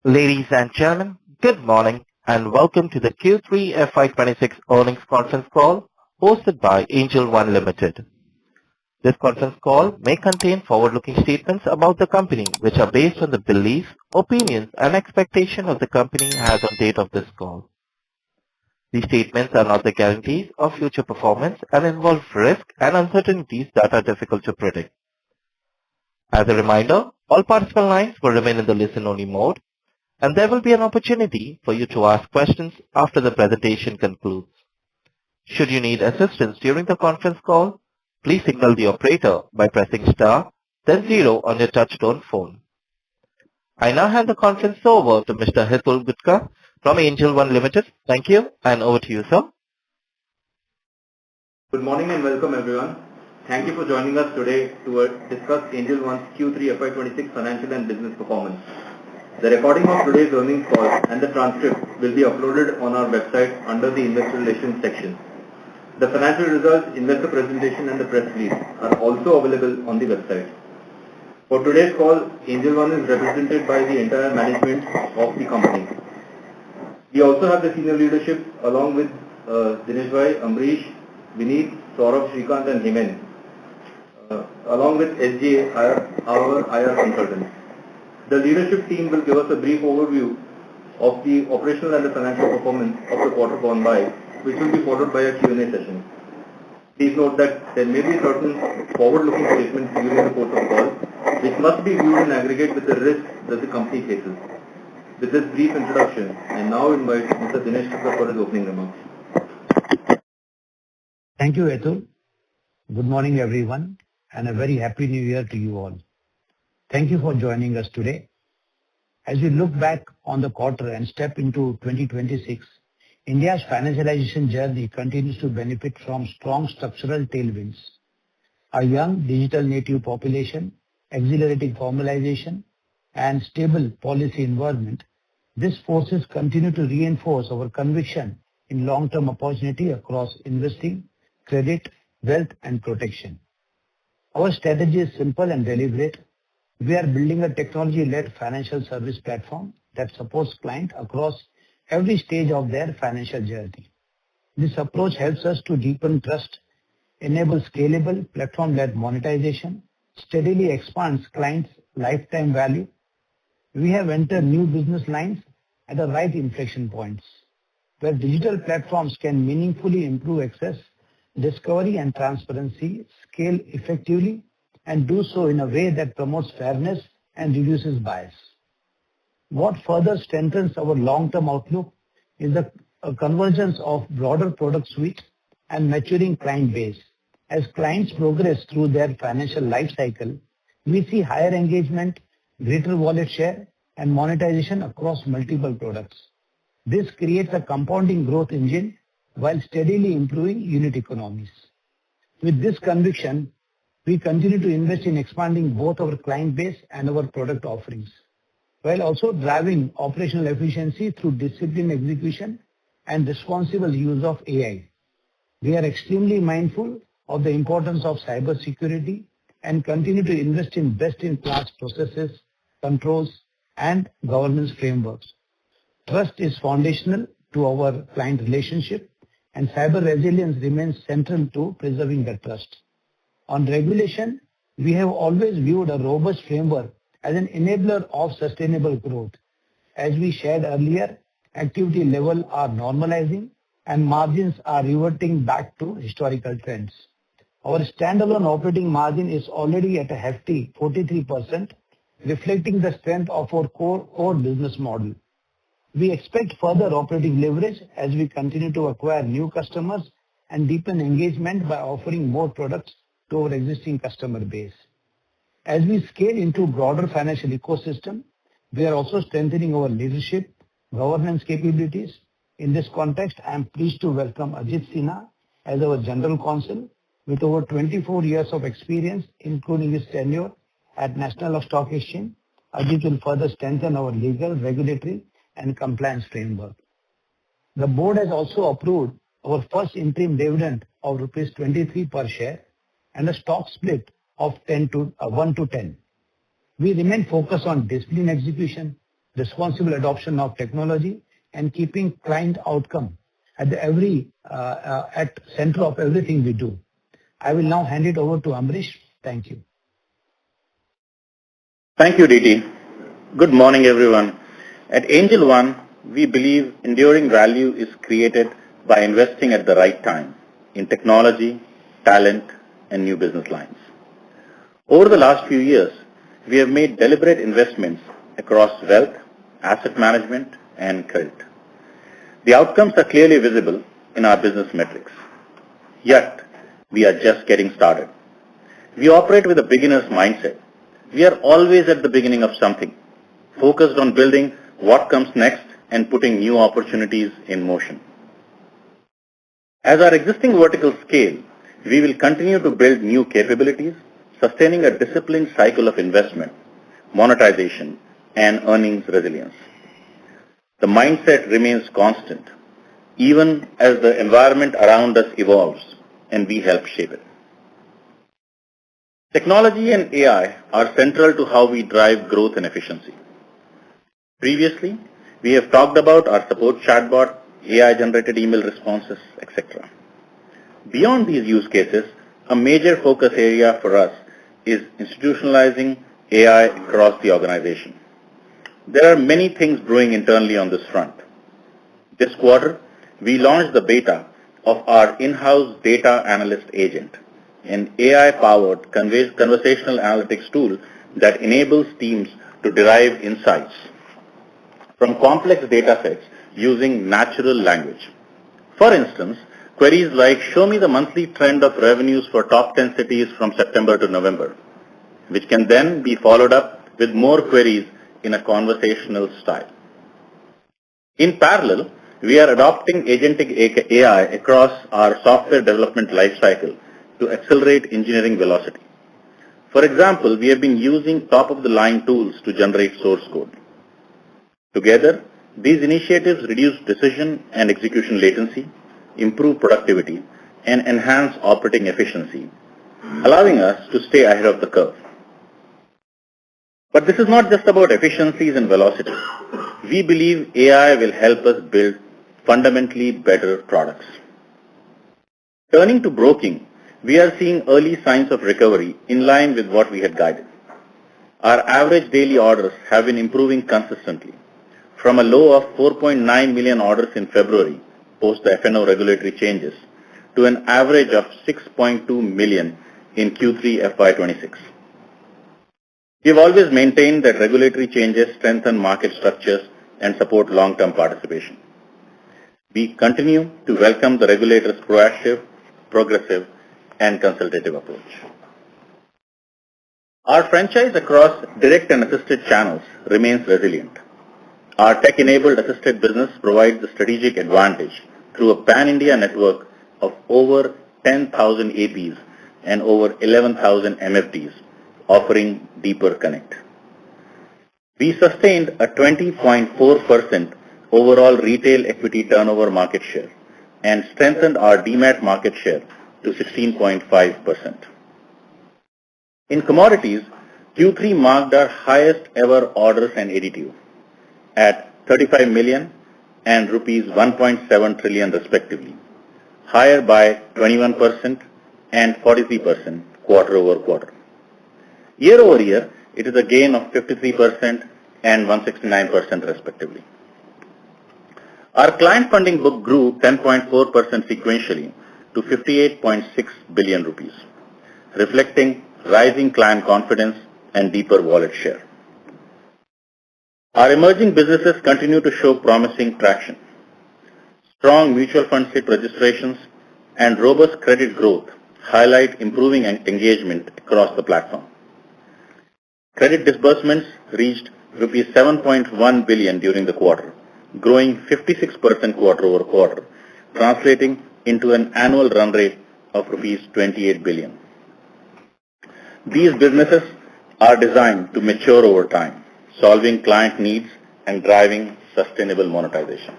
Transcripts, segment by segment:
Ladies and gentlemen, good morning and welcome to the Q3 FY26 earnings conference call hosted by Angel One Limited. This conference call may contain forward-looking statements about the company which are based on the beliefs, opinions and expectations of the company as on date of this call. These statements are not the guarantees of future performance and involve risks and uncertainties that are difficult to predict. As a reminder, all participant lines will remain in the listen-only mode, and there will be an opportunity for you to ask questions after the presentation concludes. Should you need assistance during the conference call, please signal the operator by pressing star, then 0 on your touch-tone phone. I now hand the conference over to Mr. Hitul Gutka from Angel One Limited. Thank you, and over to you, sir. Good morning and welcome everyone. Thank you for joining us today to discuss Angel One's Q3 FY26 financial and business performance. The recording of today's earnings call and the transcript will be uploaded on our website under the Investor Relations section. The financial results, investor presentation and the press release are also available on the website. For today's call, Angel One is represented by the entire management of the company. We also have the senior leadership along with Dinesh Bhai, Amrish, Vineet, Saurabh, Shrikant and Hemen, along with SGA, our IR consultants. The leadership team will give us a brief overview of the operational and the financial performance of the quarter gone by, which will be followed by a Q&A session. Please note that there may be certain forward-looking statements during the course of the call, which must be viewed in aggregate with the risks that the company faces. With this brief introduction, I now invite Mr. Dinesh Thakkar for his opening remarks. Thank you, Hitul. Good morning, everyone, and a very happy new year to you all. Thank you for joining us today. As we look back on the quarter and step into 2026, India's financialization journey continues to benefit from strong structural tailwinds. A young digital native population, accelerating formalization, and stable policy environment, these forces continue to reinforce our conviction in long-term opportunity across investing, credit, wealth, and protection. Our strategy is simple and deliberate. We are building a technology-led financial service platform that supports clients across every stage of their financial journey. This approach helps us to deepen trust, enable scalable platform-led monetization, steadily expands clients' lifetime value. We have entered new business lines at the right inflection points, where digital platforms can meaningfully improve access, discovery and transparency, scale effectively, and do so in a way that promotes fairness and reduces bias. What further strengthens our long-term outlook is the convergence of broader product suite and maturing client base. As clients progress through their financial life cycle, we see higher engagement, greater wallet share, and monetization across multiple products. This creates a compounding growth engine while steadily improving unit economies. With this conviction, we continue to invest in expanding both our client base and our product offerings, while also driving operational efficiency through disciplined execution and responsible use of AI. We are extremely mindful of the importance of cybersecurity and continue to invest in best-in-class processes, controls, and governance frameworks. Trust is foundational to our client relationship, and cyber resilience remains central to preserving the trust. On regulation, we have always viewed a robust framework as an enabler of sustainable growth. As we shared earlier, activity levels are normalizing and margins are reverting back to historical trends. Our standalone operating margin is already at a hefty 43%, reflecting the strength of our core business model. We expect further operating leverage as we continue to acquire new customers and deepen engagement by offering more products to our existing customer base. As we scale into broader financial ecosystem, we are also strengthening our leadership, governance capabilities. In this context, I am pleased to welcome Ajit Sinha as our General Counsel with over 24 years of experience, including his tenure at National Stock Exchange. Ajit will further strengthen our legal, regulatory, and compliance framework. The board has also approved our first interim dividend of rupees 23 per share and a stock split of 1 to 10. We remain focused on disciplined execution, responsible adoption of technology, and keeping client outcome at center of everything we do. I will now hand it over to Amrish. Thank you. Thank you, DT. Good morning, everyone. At Angel One, we believe enduring value is created by investing at the right time in technology, talent, and new business lines. Over the last few years, we have made deliberate investments across wealth, asset management, and credit. The outcomes are clearly visible in our business metrics. Yet, we are just getting started. We operate with a beginner's mindset. We are always at the beginning of something, focused on building what comes next and putting new opportunities in motion. As our existing verticals scale, we will continue to build new capabilities, sustaining a disciplined cycle of investment, monetization, and earnings resilience. The mindset remains constant, even as the environment around us evolves, and we help shape it. Technology and AI are central to how we drive growth and efficiency. Previously, we have talked about our support chatbot, AI-generated email responses, etc. Beyond these use cases, a major focus area for us is institutionalizing AI across the organization. There are many things brewing internally on this front. This quarter, we launched the beta of our in-house data analyst agent, an AI-powered conversational analytics tool that enables teams to derive insights from complex data sets using natural language. For instance, queries like show me the monthly trend of revenues for top 10 cities from September to November, which can then be followed up with more queries in a conversational style. In parallel, we are adopting agentic AI across our software development lifecycle to accelerate engineering velocity. For example, we have been using top-of-the-line tools to generate source code. Together, these initiatives reduce decision and execution latency, improve productivity, and enhance operating efficiency, allowing us to stay ahead of the curve. But this is not just about efficiencies and velocity. We believe AI will help us build fundamentally better products. Turning to broking, we are seeing early signs of recovery in line with what we had guided. Our average daily orders have been improving consistently, from a low of 4.9 million orders in February, post the F&O regulatory changes, to an average of 6.2 million in Q3 FY26. We have always maintained that regulatory changes strengthen market structures and support long-term participation. We continue to welcome the regulator's proactive, progressive, and consultative approach. Our franchise across direct and assisted channels remains resilient. Our tech-enabled assisted business provides a strategic advantage through a pan-India network of over 10,000 APs and over 11,000 MFDs, offering deeper connect. We sustained a 20.4% overall retail equity turnover market share and strengthened our DMAT market share to 16.5%. In commodities, Q3 marked our highest ever orders and ADTO at 35 million and rupees 1.7 trillion respectively, higher by 21% and 43% quarter over quarter. Year over year, it is a gain of 53% and 169% respectively. Our client funding book grew 10.4% sequentially to 58.6 billion rupees, reflecting rising client confidence and deeper wallet share. Our emerging businesses continue to show promising traction. Strong mutual fund SIP registrations and robust credit growth highlight improving engagement across the platform. Credit disbursements reached rupees 7.1 billion during the quarter, growing 56% quarter over quarter, translating into an annual run rate of rupees 28 billion. These businesses are designed to mature over time, solving client needs and driving sustainable monetization.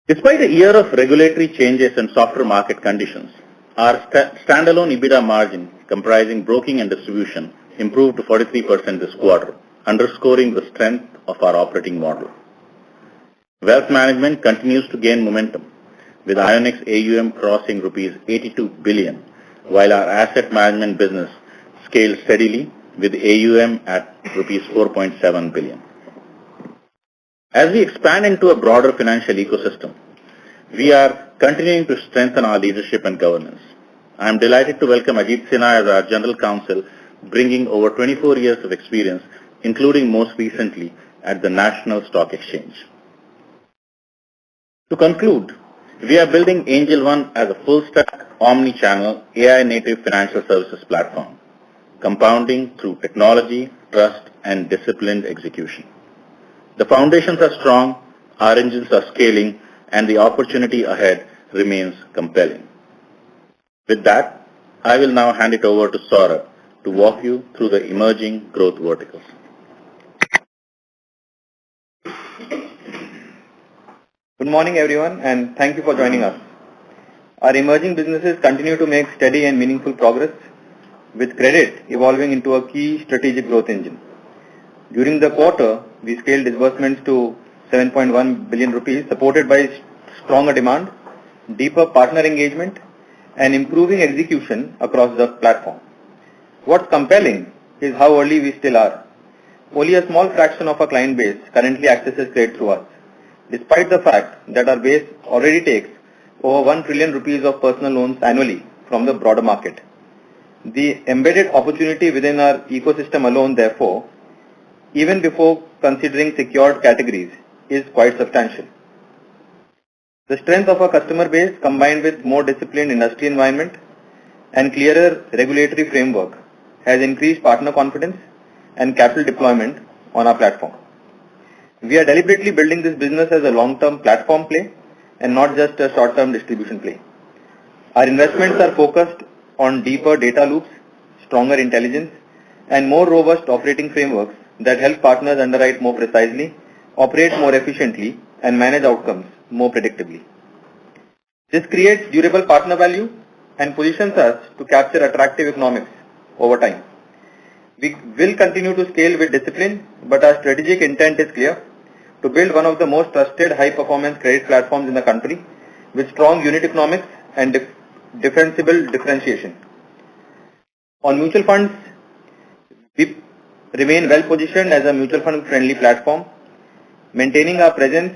Despite a year of regulatory changes and softer market conditions, our standalone EBITDA margin, comprising broking and distribution, improved to 43% this quarter, underscoring the strength of our operating model. Wealth management continues to gain momentum, with Ionic's AUM crossing rupees 82 billion, while our asset management business scaled steadily with AUM at rupees 4.7 billion. As we expand into a broader financial ecosystem, we are continuing to strengthen our leadership and governance. I am delighted to welcome Ajit Sinha as our General Counsel, bringing over 24 years of experience, including most recently at the National Stock Exchange. To conclude, we are building Angel One as a full-stack, omni-channel, AI-native financial services platform, compounding through technology, trust, and disciplined execution. The foundations are strong, our engines are scaling, and the opportunity ahead remains compelling. With that, I will now hand it over to Saurabh to walk you through the emerging growth verticals. Good morning everyone, and thank you for joining us. Our emerging businesses continue to make steady and meaningful progress, with credit evolving into a key strategic growth engine. During the quarter, we scaled disbursements to 7.1 billion rupees, supported by stronger demand, deeper partner engagement, and improving execution across the platform. What's compelling is how early we still are. Only a small fraction of our client base currently accesses credit through us, despite the fact that our base already takes over 1 trillion rupees of personal loans annually from the broader market. The embedded opportunity within our ecosystem alone, therefore, even before considering secured categories, is quite substantial. The strength of our customer base, combined with more disciplined industry environment and clearer regulatory framework, has increased partner confidence and capital deployment on our platform. We are deliberately building this business as a long-term platform play and not just a short-term distribution play. Our investments are focused on deeper data loops, stronger intelligence, and more robust operating frameworks that help partners underwrite more precisely, operate more efficiently, and manage outcomes more predictably. This creates durable partner value and positions us to capture attractive economics over time. We will continue to scale with discipline, but our strategic intent is clear: to build one of the most trusted high-performance credit platforms in the country with strong unit economics and defensible differentiation. On mutual funds, we remain well positioned as a mutual fund friendly platform, maintaining our presence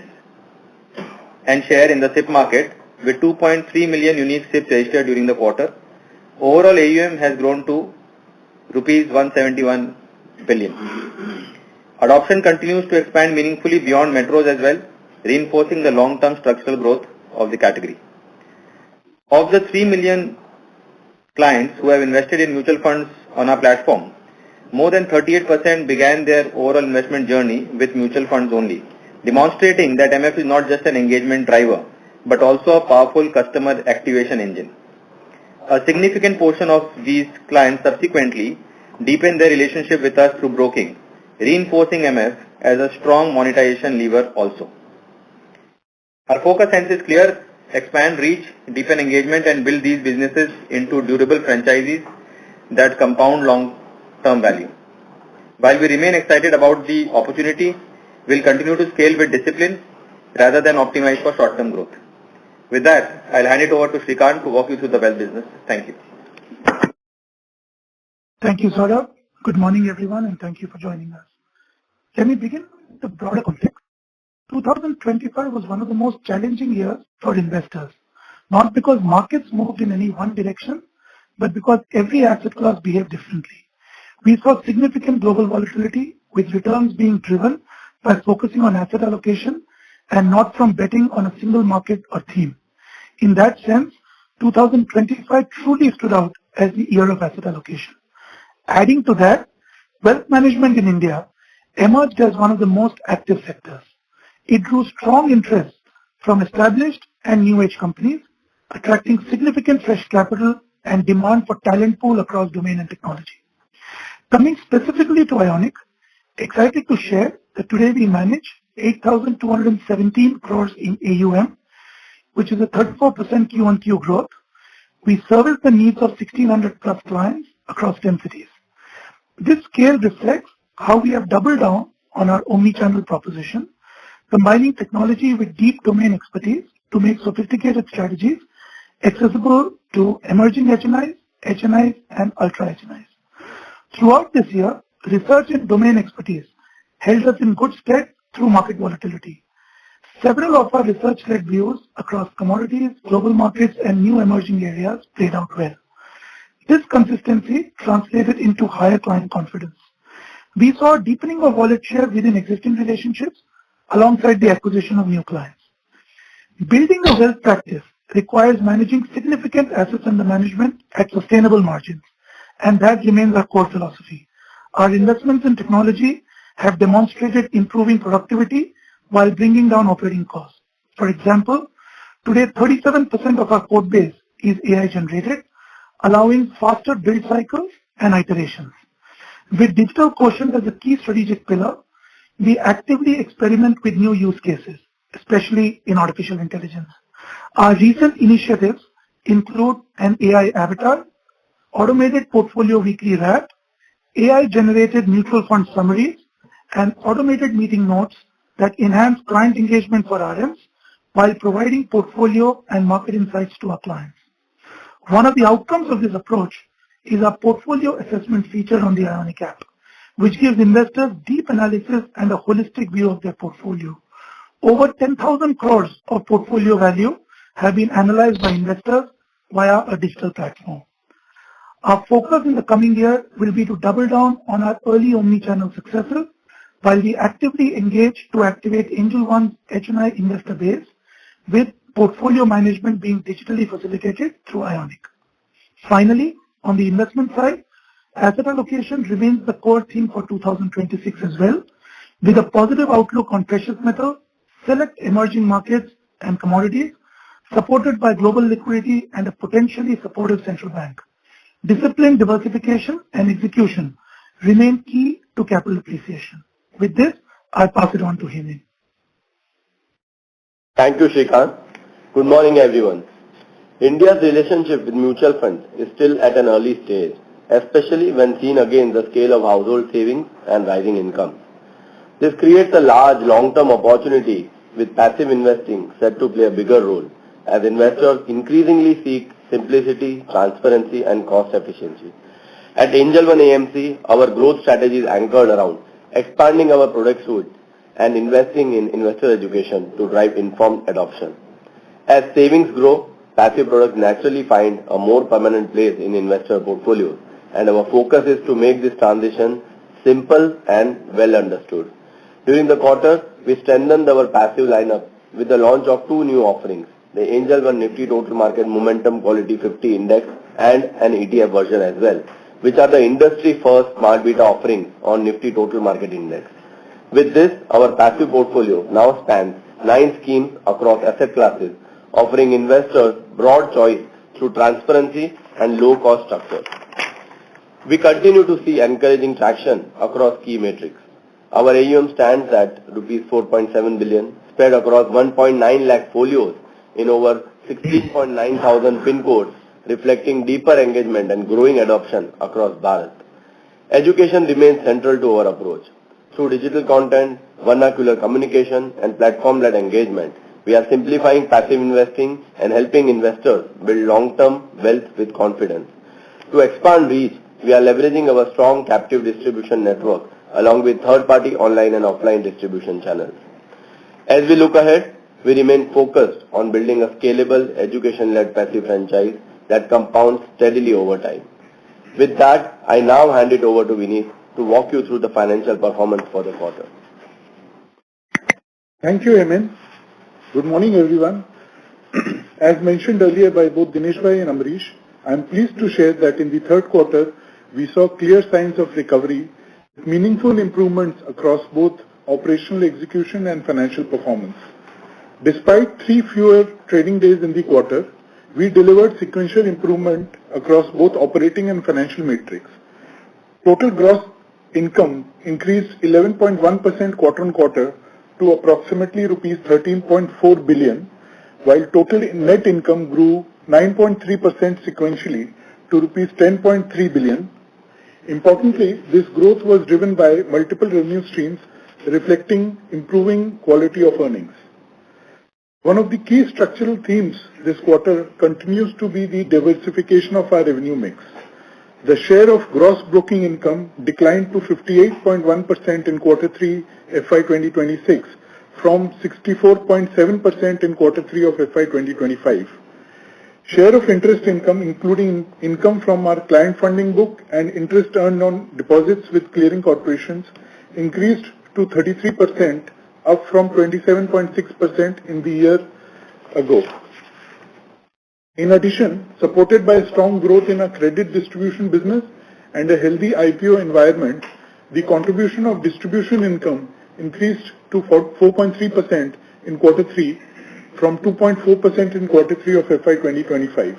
and share in the SIP market with 2.3 million unique SIPs registered during the quarter. Overall AUM has grown to rupees 171 billion. Adoption continues to expand meaningfully beyond metros as well, reinforcing the long-term structural growth of the category. Of the 3 million clients who have invested in mutual funds on our platform, more than 38% began their overall investment journey with mutual funds only, demonstrating that MF is not just an engagement driver, but also a powerful customer activation engine. A significant portion of these clients subsequently deepen their relationship with us through broking, reinforcing MF as a strong monetization lever also. Our focus hence is clear: expand reach, deepen engagement, and build these businesses into durable franchises that compound long-term value. While we remain excited about the opportunity, we'll continue to scale with discipline rather than optimize for short-term growth. With that, I'll hand it over to Shrikant to walk you through the wealth business. Thank you. Thank you, Saurabh. Good morning, everyone, and thank you for joining us. Let me begin with the broader context. 2025 was one of the most challenging years for investors, not because markets moved in any one direction, but because every asset class behaved differently. We saw significant global volatility, with returns being driven by focusing on asset allocation and not from betting on a single market or theme. In that sense, 2025 truly stood out as the year of asset allocation. Adding to that, wealth management in India emerged as one of the most active sectors. It drew strong interest from established and new age companies, attracting significant fresh capital and demand for talent pool across domain and technology. Coming specifically to Ionic, excited to share that today we manage 8,217 crores in AUM, which is a 34% Q-on-Q growth. We service the needs of 1,600 plus clients across 10 cities. This scale reflects how we have doubled down on our omni-channel proposition, combining technology with deep domain expertise to make sophisticated strategies accessible to emerging HNIs, and ultra HNIs. Throughout this year, research and domain expertise held us in good stead through market volatility. Several of our research-led views across commodities, global markets, and new emerging areas played out well. This consistency translated into higher client confidence. We saw a deepening of wallet share within existing relationships alongside the acquisition of new clients. Building a wealth practice requires managing significant assets under management at sustainable margins, and that remains our core philosophy. Our investments in technology have demonstrated improving productivity while bringing down operating costs. For example, today 37% of our code base is AI generated, allowing faster build cycles and iterations. With digital quotient as a key strategic pillar, we actively experiment with new use cases, especially in artificial intelligence. Our recent initiatives include an AI avatar, automated portfolio weekly wrap, AI-generated mutual fund summaries, and automated meeting notes that enhance client engagement for RMs while providing portfolio and market insights to our clients. One of the outcomes of this approach is our portfolio assessment feature on the Ionic app, which gives investors deep analysis and a holistic view of their portfolio. Over 10,000 crores of portfolio value have been analyzed by investors via a digital platform. Our focus in the coming year will be to double down on our early omni-channel successes while we actively engage to activate Angel One's HNI investor base, with portfolio management being digitally facilitated through Ionic. Finally, on the investment side, asset allocation remains the core theme for 2026 as well, with a positive outlook on precious metals, select emerging markets and commodities, supported by global liquidity and a potentially supportive central bank. Disciplined diversification and execution remain key to capital appreciation. With this, I pass it on to Hemant. Thank you, Shrikant. Good morning, everyone. India's relationship with mutual funds is still at an early stage, especially when seen against the scale of household savings and rising incomes. This creates a large long-term opportunity, with passive investing set to play a bigger role as investors increasingly seek simplicity, transparency, and cost efficiency. At Angel One AMC, our growth strategy is anchored around expanding our product suite and investing in investor education to drive informed adoption. As savings grow, passive products naturally find a more permanent place in investor portfolios, and our focus is to make this transition simple and well understood. During the quarter, we strengthened our passive lineup with the launch of two new offerings, the Angel One Nifty Total Market Momentum Quality 50 Index and an ETF version as well, which are the industry-first smart beta offerings on Nifty Total Market Index. With this, our passive portfolio now spans 9 schemes across asset classes, offering investors broad choice through transparency and low-cost structures. We continue to see encouraging traction across key metrics. Our AUM stands at Rs 4.7 billion, spread across 1.9 lakh folios in over 16.9 thousand pin codes, reflecting deeper engagement and growing adoption across Bharat. Education remains central to our approach. Through digital content, vernacular communication, and platform-led engagement, we are simplifying passive investing and helping investors build long-term wealth with confidence. To expand reach, we are leveraging our strong captive distribution network along with third-party online and offline distribution channels. As we look ahead, we remain focused on building a scalable, education-led passive franchise that compounds steadily over time. With that, I now hand it over to Vineet to walk you through the financial performance for the quarter. Thank you, Hemant. Good morning, everyone. As mentioned earlier by both Dinesh Bhai and Amrish, I am pleased to share that in the third quarter, we saw clear signs of recovery, with meaningful improvements across both operational execution and financial performance. Despite 3 fewer trading days in the quarter, we delivered sequential improvement across both operating and financial metrics. Total gross income increased 11.1% quarter-on-quarter to approximately rupees 13.4 billion, while total net income grew 9.3% sequentially to rupees 10.3 billion. Importantly, this growth was driven by multiple revenue streams, reflecting improving quality of earnings. One of the key structural themes this quarter continues to be the diversification of our revenue mix. The share of gross broking income declined to 58.1% in Q3 FY2026 from 64.7% in Q3 of FY2025. Share of interest income, including income from our client funding book and interest earned on deposits with clearing corporations, increased to 33%, up from 27.6% in the year ago. In addition, supported by strong growth in our credit distribution business and a healthy IPO environment, the contribution of distribution income increased to 4.3% in Q3 from 2.4% in Q3 of FY 2025.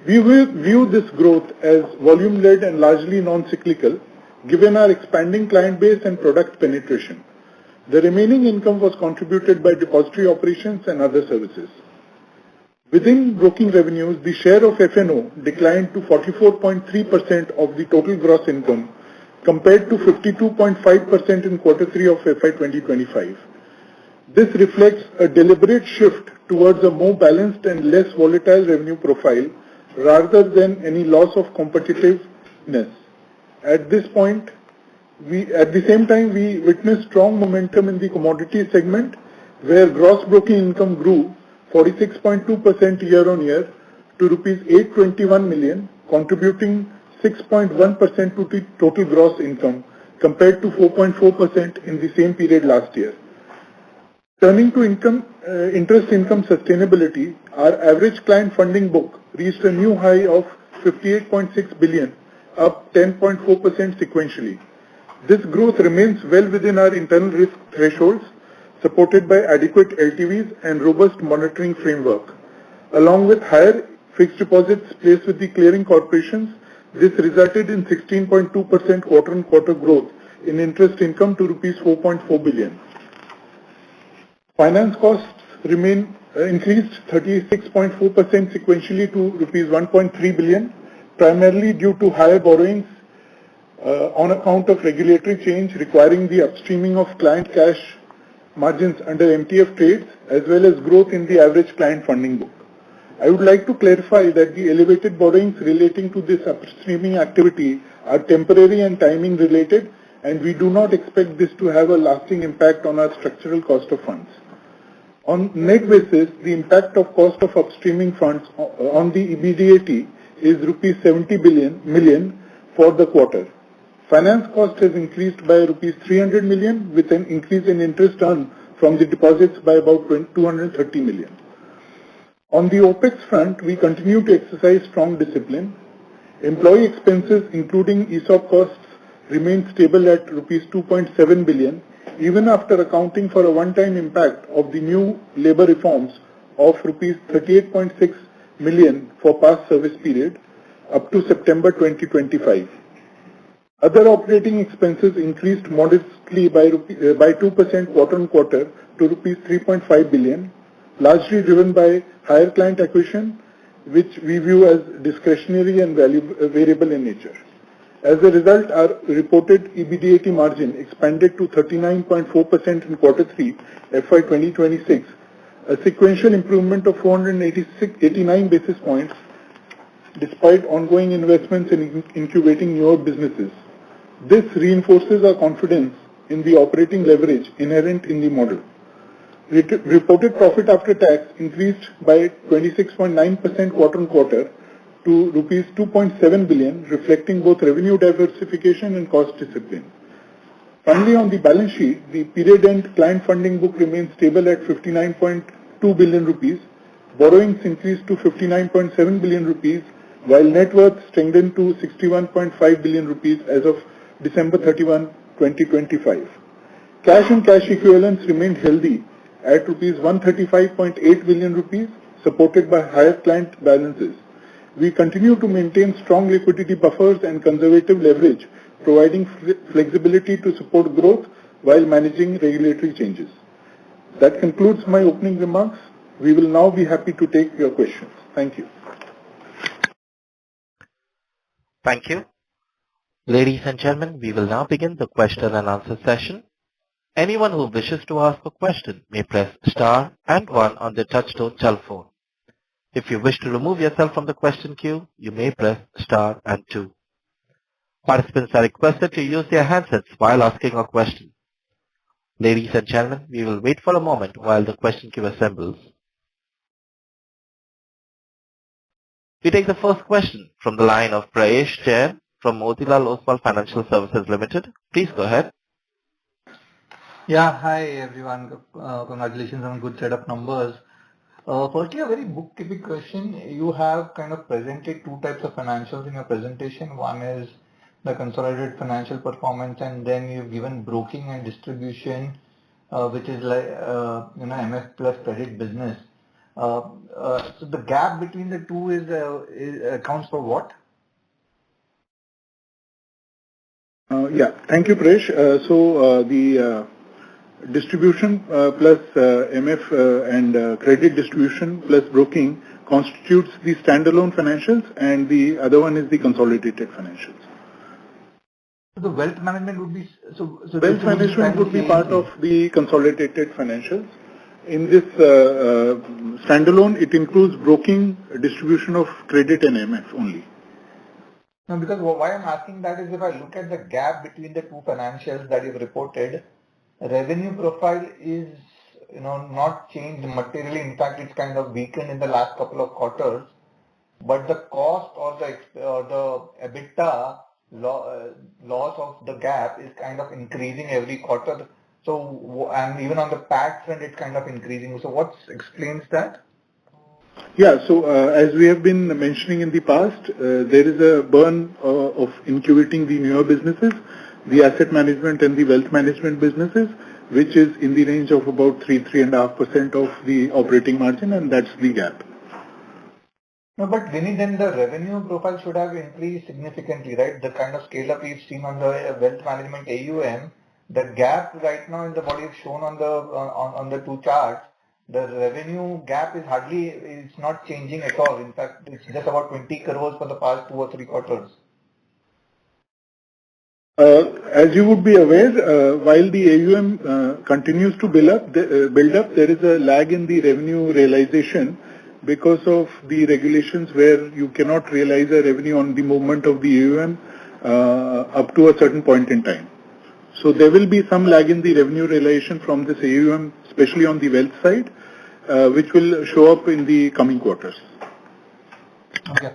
We will view this growth as volume-led and largely non-cyclical, given our expanding client base and product penetration. The remaining income was contributed by depository operations and other services. Within broking revenues, the share of F&O declined to 44.3% of the total gross income, compared to 52.5% in Q3 of FY 2025. This reflects a deliberate shift towards a more balanced and less volatile revenue profile, rather than any loss of competitiveness. At the same time, we witnessed strong momentum in the commodity segment, where gross broking income grew 46.2% year-on-year to rupees 821 million, contributing 6.1% to the total gross income, compared to 4.4% in the same period last year. Turning to interest income sustainability, our average client funding book reached a new high of 58.6 billion, up 10.4% sequentially. This growth remains well within our internal risk thresholds, supported by adequate LTVs and robust monitoring framework. Along with higher fixed deposits placed with the clearing corporations, this resulted in 16.2% quarter-on-quarter growth in interest income to rupees 4.4 billion. Finance costs increased 36.4% sequentially to rupees 1.3 billion, primarily due to higher borrowings on account of regulatory change requiring the upstreaming of client cash margins under MTF trades, as well as growth in the average client funding book. I would like to clarify that the elevated borrowings relating to this upstreaming activity are temporary and timing related, and we do not expect this to have a lasting impact on our structural cost of funds. On net basis, the impact of cost of upstreaming funds on the EBITDA is rupees 70 million for the quarter. Finance cost has increased by rupees 300 million, with an increase in interest earned from the deposits by about 230 million. On the OPEX front, we continue to exercise strong discipline. Employee expenses, including ESOP costs, remain stable at rupees 2.7 billion, even after accounting for a one-time impact of the new labor reforms of rupees 38.6 million for past service period up to September 2025. Other operating expenses increased modestly by 2% quarter-on-quarter to rupees 3.5 billion, largely driven by higher client acquisition, which we view as discretionary and variable in nature. As a result, our reported EBITDA margin expanded to 39.4% in Q3 FY 2026, a sequential improvement of 489 basis points, despite ongoing investments in incubating newer businesses. This reinforces our confidence in the operating leverage inherent in the model. Reported profit after tax increased by 26.9% quarter-on-quarter to rupees 2.7 billion, reflecting both revenue diversification and cost discipline. Finally, on the balance sheet, the period-end client funding book remains stable at 59.2 billion rupees. Borrowings increased to 59.7 billion rupees, while net worth strengthened to 61.5 billion rupees as of December 31, 2025. Cash and cash equivalents remained healthy at rupees 135.8 billion rupees, supported by higher client balances. We continue to maintain strong liquidity buffers and conservative leverage, providing flexibility to support growth while managing regulatory changes. That concludes my opening remarks. We will now be happy to take your questions. Thank you. Thank you. Ladies and gentlemen, we will now begin the question and answer session. Anyone who wishes to ask a question may press star and one on their touchtone telephone. If you wish to remove yourself from the question queue, you may press star and two. Participants are requested to use their handsets while asking a question. Ladies and gentlemen, we will wait for a moment while the question queue assembles. We take the first question from the line of Prayesh Jain from Motilal Oswal Financial Services Limited. Please go ahead. Yeah, hi everyone. Congratulations on a good set of numbers. Firstly, a very bookkeeping question. You have kind of presented two types of financials in your presentation. One is the consolidated financial performance, and then you've given broking and distribution, which is like MF plus credit business. So the gap between the two is accounts for what? Yeah, thank you, Prayesh. The distribution plus MF and credit distribution plus broking constitutes the standalone financials, and the other one is the consolidated financials. So the wealth management would be wealth management would be part of the consolidated financials. In this standalone, it includes broking, distribution of credit and MF only. No, because why I'm asking that is if I look at the gap between the two financials that you've reported, revenue profile is not changed materially. In fact, it's kind of weakened in the last couple of quarters. But the cost or the EBITDA loss of the gap is kind of increasing every quarter. So, and even on the PAT front, it's kind of increasing. So, what explains that? Yeah, so as we have been mentioning in the past, there is a burn of incubating the newer businesses, the asset management and the wealth management businesses, which is in the range of about 3.5% of the operating margin, and that's the gap. No, but Vinny, then the revenue profile should have increased significantly, right? The kind of scale up we've seen on the wealth management AUM, the gap right now in the body is shown on the two charts. The revenue gap is it's not changing at all. In fact, it's just about 20 crores for the past 2 or 3 quarters. As you would be aware, while the AUM continues to build up, there is a lag in the revenue realization because of the regulations where you cannot realize a revenue on the movement of the AUM up to a certain point in time. So there will be some lag in the revenue realization from this AUM, especially on the wealth side, which will show up in the coming quarters. Okay.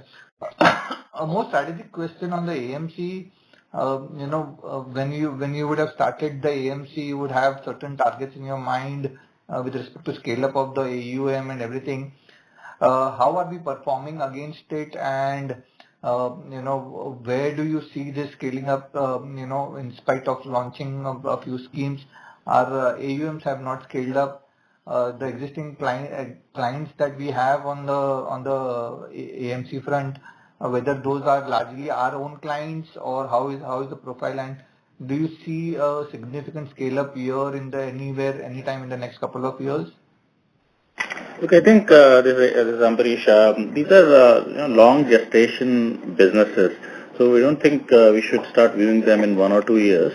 A more strategic question on the AMC. When you would have started the AMC, you would have certain targets in your mind with respect to scale up of the AUM and everything. How are we performing against it, and where do you see this scaling up? In spite of launching a few schemes, our AUMs have not scaled up. The existing clients that we have on the AMC front, whether those are largely our own clients or how is the profile, and do you see a significant scale up here anytime in the next couple of years? Look, I think this is Ambarish. These are long gestation businesses, so we don't think we should start viewing them in 1 or 2 years.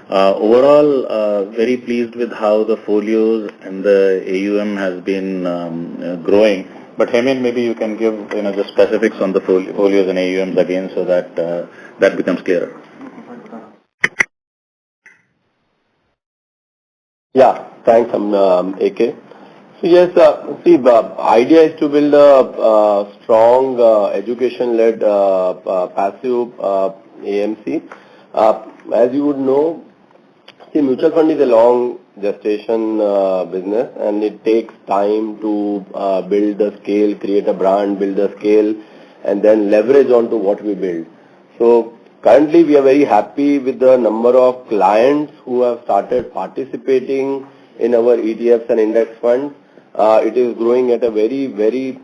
Overall, very pleased with how the folios and the AUM has been growing. But Hemin, maybe you can give the specifics on the folios and AUMs again, so that that becomes clearer. Yeah, thanks, AK. So yes, see, the idea is to build a strong education-led passive AMC. As you would know, see, mutual fund is a long gestation business, and it takes time to build the scale, create a brand, build the scale, and then leverage onto what we build. So currently we are very happy with the number of clients who have started participating in our ETFs and index funds. It is growing at a very, very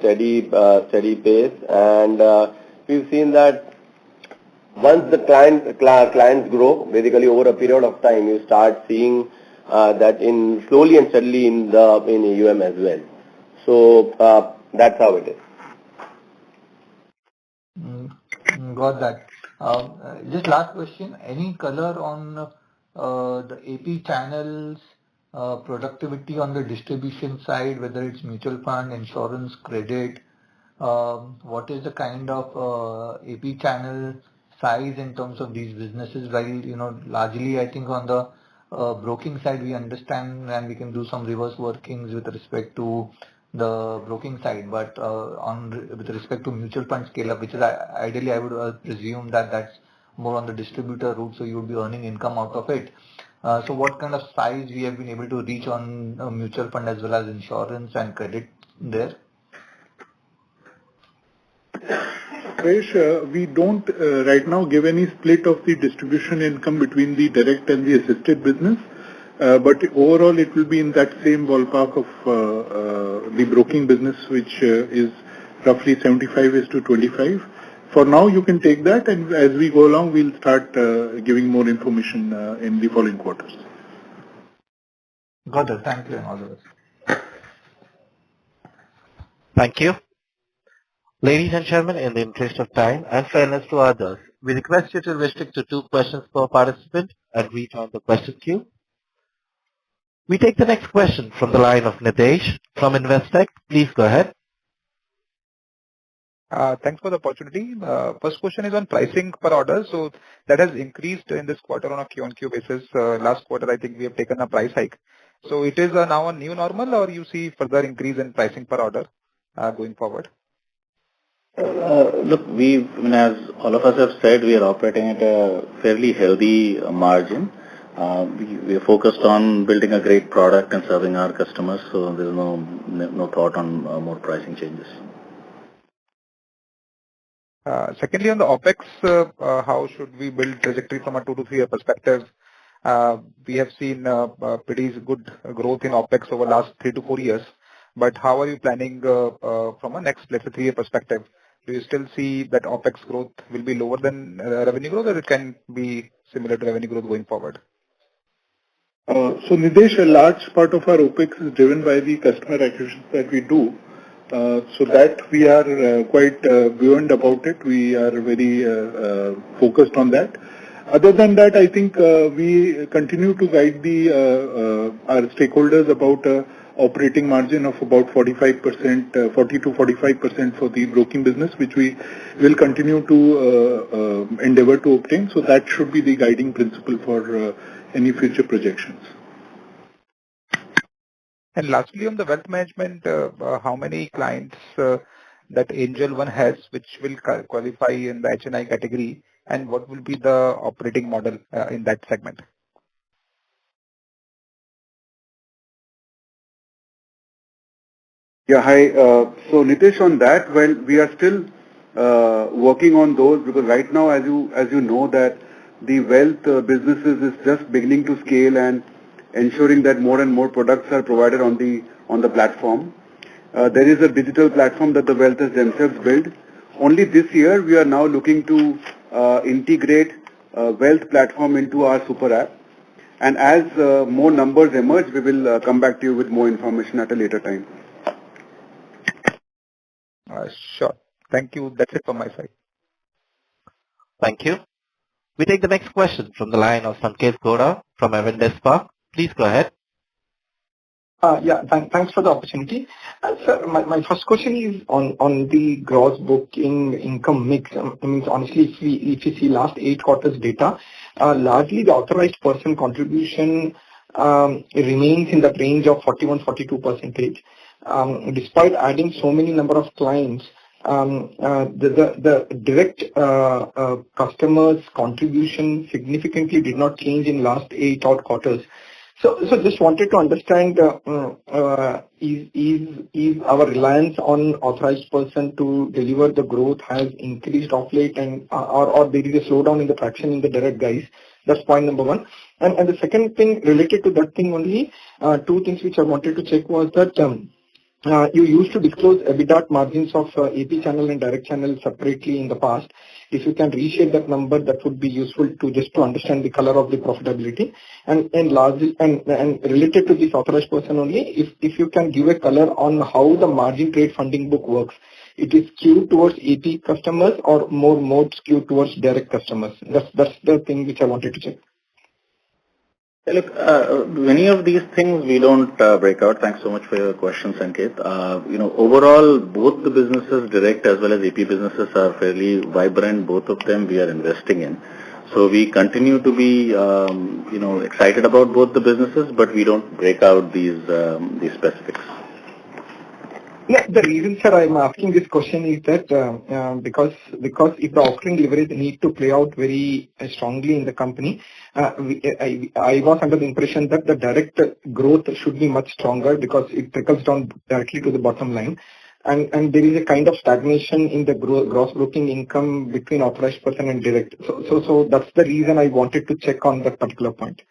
steady pace, and we've seen that once the clients grow, basically over a period of time, you start seeing that in slowly and steadily in AUM as well. So that's how it is. Got that. Just last question, any color on the AP channels productivity on the distribution side, whether it's mutual fund, insurance, credit? What is the kind of AP channel size in terms of these businesses? While, largely I think on the broking side we understand and we can do some reverse workings with respect to the broking side, but with respect to mutual fund scale up, which is ideally I would presume that that's more on the distributor route, so you would be earning income out of it. So what kind of size we have been able to reach on mutual fund as well as insurance and credit there? Prayesh, we don't right now give any split of the distribution income between the direct and the assisted business, but overall it will be in that same ballpark of the broking business, which is roughly 75:25. For now, you can take that, and as we go along, we'll start giving more information in the following quarters. Got it. Thank you and all the best. Thank you. Ladies and gentlemen, in the interest of time and fairness to others, we request you to restrict to 2 questions per participant and rejoin the question queue. We take the next question from the line of Nitesh from Investec. Please go ahead. Thanks for the opportunity. First question is on pricing per order. So that has increased in this quarter on a Q-on-Q basis. Last quarter, I think we have taken a price hike. So it is now a new normal, or you see further increase in pricing per order going forward? Look, as all of us have said, we are operating at a fairly healthy margin. We are focused on building a great product and serving our customers, so there is no thought on more pricing changes. Secondly, on the OPEX, how should we build trajectory from a 2 to 3 year perspective? We have seen pretty good growth in OPEX over the last 3 to 4 years, but how are you planning from a next, let's say, 3 year perspective? Do you still see that OPEX growth will be lower than revenue growth, or it can be similar to revenue growth going forward? So Nidesh, a large part of our OPEX is driven by the customer acquisitions that we do. So that we are quite buoyant about it. We are very focused on that. Other than that, I think we continue to guide our stakeholders about operating margin of about 45%, 40 to 45% for the broking business, which we will continue to endeavor to obtain. So that should be the guiding principle for any future projections. And lastly, on the wealth management, how many clients that Angel One has, which will qualify in the HNI category, and what will be the operating model in that segment? Yeah, hi. So Nitesh, on that, well, we are still working on those, because right now, as you know, that the wealth businesses is just beginning to scale and ensuring that more and more products are provided on the platform. There is a digital platform that the wealthers themselves build. Only this year, we are now looking to integrate wealth platform into our super app. And as more numbers emerge, we will come back to you with more information at a later time. Sure. Thank you. That's it from my side. Thank you. We take the next question from the line of Sanket Godha from Avendus Spark. Please go ahead. Yeah, thanks for the opportunity. Sir, my first question is on the gross booking income mix. I mean, honestly, if you see last 8 quarters data, largely the authorized person contribution remains in the range of 41-42%. Despite adding so many number of clients, the direct customers contribution significantly did not change in last 8 odd quarters. So just wanted to understand, is our reliance on authorized person to deliver the growth has increased of late, and or there is a slowdown in the traction in the direct guys? That's point number 1. And the second thing related to that thing only, 2 things which I wanted to check was that you used to disclose EBITDA margins of AP channel and direct channel separately in the past. If you can reshape that number, that would be useful to understand the color of the profitability. And largely and related to this authorized person only, if you can give a color on how the margin trade funding book works. it is skewed towards AP customers or more skewed towards direct customers? That's the thing which I wanted to check. Look, many of these things we don't break out. Thanks so much for your question, Sanket. Overall, both the businesses, direct as well as AP businesses, are fairly vibrant. Both of them we are investing in. So we continue to be, excited about both the businesses, but we don't break out these specifics. Yeah, the reason, sir, I'm asking this question is that because if the operating leverage need to play out very strongly in the company, I was under the impression that the direct growth should be much stronger because it trickles down directly to the bottom line. And there is a kind of stagnation in the gross broking income between authorized person and direct. So that's the reason I wanted to check on that particular point.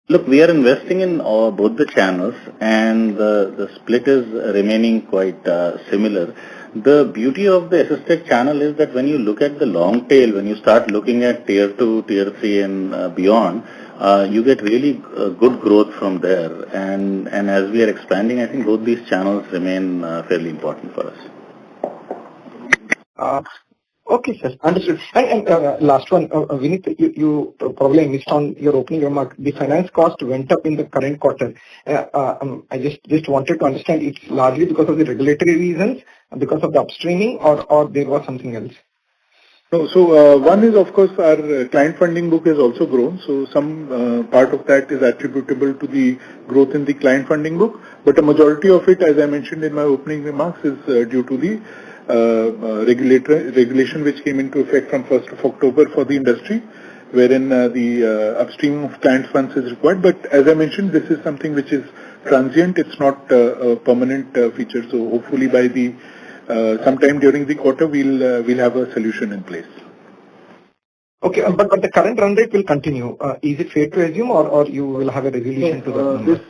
Look, we are investing in both the channels, and the split is remaining quite similar. The beauty of the assisted channel is that when you look at the long tail, when you start looking at tier 2, tier 3 and beyond, you get really good growth from there. And as we are expanding, I think both these channels remain fairly important for us. Okay, sir. Understood. And last one, Vineet, you probably missed on your opening remark. The finance cost went up in the current quarter. I just wanted to understand it's largely because of the regulatory reasons, because of the upstreaming, or there was something else? No, so one is, of course, our client funding book has also grown. So some part of that is attributable to the growth in the client funding book. But a majority of it, as I mentioned in my opening remarks, is due to the regulation which came into effect from 1st of October for the industry, wherein the upstream of client funds is required. But as I mentioned, this is something which is transient. It's not a permanent feature. So hopefully by the sometime during the quarter, we'll have a solution in place. Okay, but the current run rate will continue. Is it fair to assume, or you will have a resolution to that?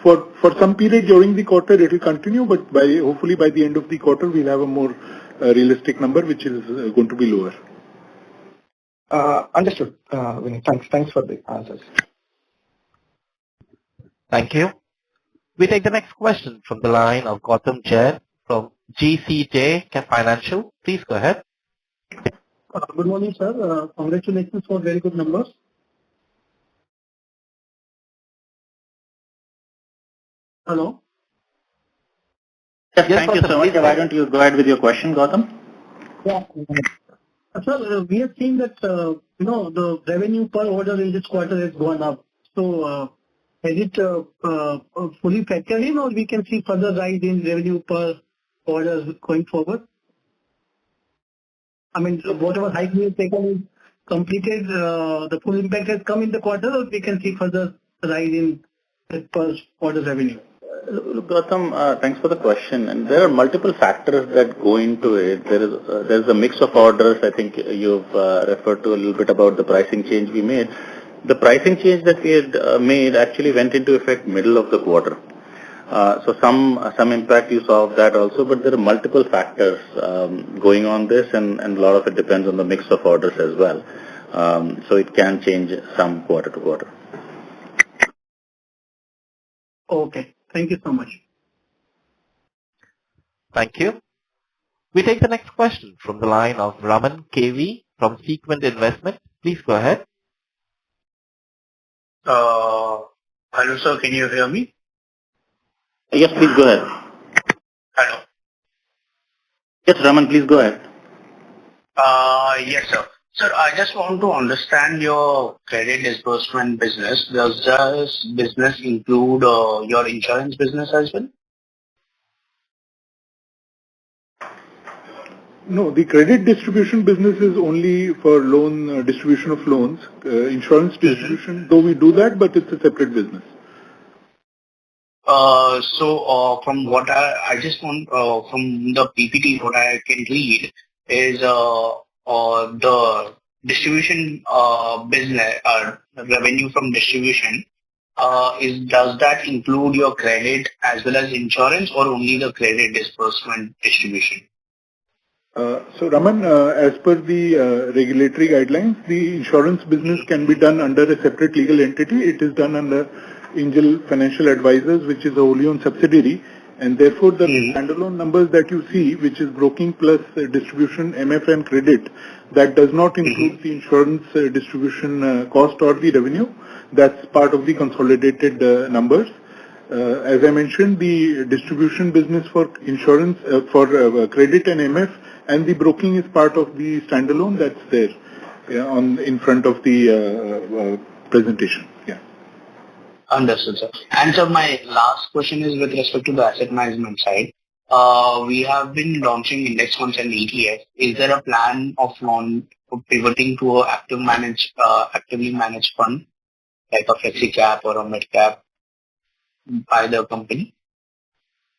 For some period during the quarter it will continue, but hopefully by the end of the quarter we'll have a more realistic number, which is going to be lower. Understood. Vinay, thanks for the answers. Thank you. We take the next question from the line of Gautam Jain from GCJ Financial. Please go ahead. Good morning, sir. Congratulations for very good numbers. Hello? Yes, thank you so much. Why don't you go ahead with your question, Gautam? Yeah. Sir, we have seen that, the revenue per order in this quarter has gone up. So, is it fully factored in, or we can see further rise in revenue per orders going forward? I mean, whatever hike we have taken is completed, the full impact has come in the quarter, or we can see further rise in per order revenue? Look, Gautam, thanks for the question. And there are multiple factors that go into it. There's a mix of orders. I think you've referred to a little bit about the pricing change we made. The pricing change that we had made actually went into effect middle of the quarter. So some impact you saw of that also, but there are multiple factors going on this, and a lot of it depends on the mix of orders as well. So it can change some quarter to quarter. Okay. Thank you so much. Thank you. We take the next question from the line of Raman KV from Sequent Investment. Please go ahead. Hello, sir. Can you hear me? Yes, please go ahead. Hello. Yes, Raman, please go ahead. Yes, sir. Sir, I just want to understand your credit disbursement business. Does this business include your insurance business as well? No, the credit distribution business is only for loan distribution of loans. Insurance distribution, though we do that, but it's a separate business. So from what I just want, from the PPT, what I can read is the distribution business revenue from distribution. Does that include your credit as well as insurance, or only the credit disbursement distribution? So Raman, as per the regulatory guidelines, the insurance business can be done under a separate legal entity. It is done under Angel Financial Advisors, which is a wholly owned subsidiary. And therefore, the standalone numbers that you see, which is broking plus distribution, MF and credit, that does not include the insurance distribution cost or the revenue. That's part of the consolidated numbers. As I mentioned, the distribution business for insurance, for credit and MF, and the broking is part of the standalone that's there in front of the presentation. Yeah. Understood, sir. And so my last question is with respect to the asset management side. We have been launching index funds and ETFs. Is there a plan of pivoting to a actively managed fund, like a flexi cap or a mid cap by the company?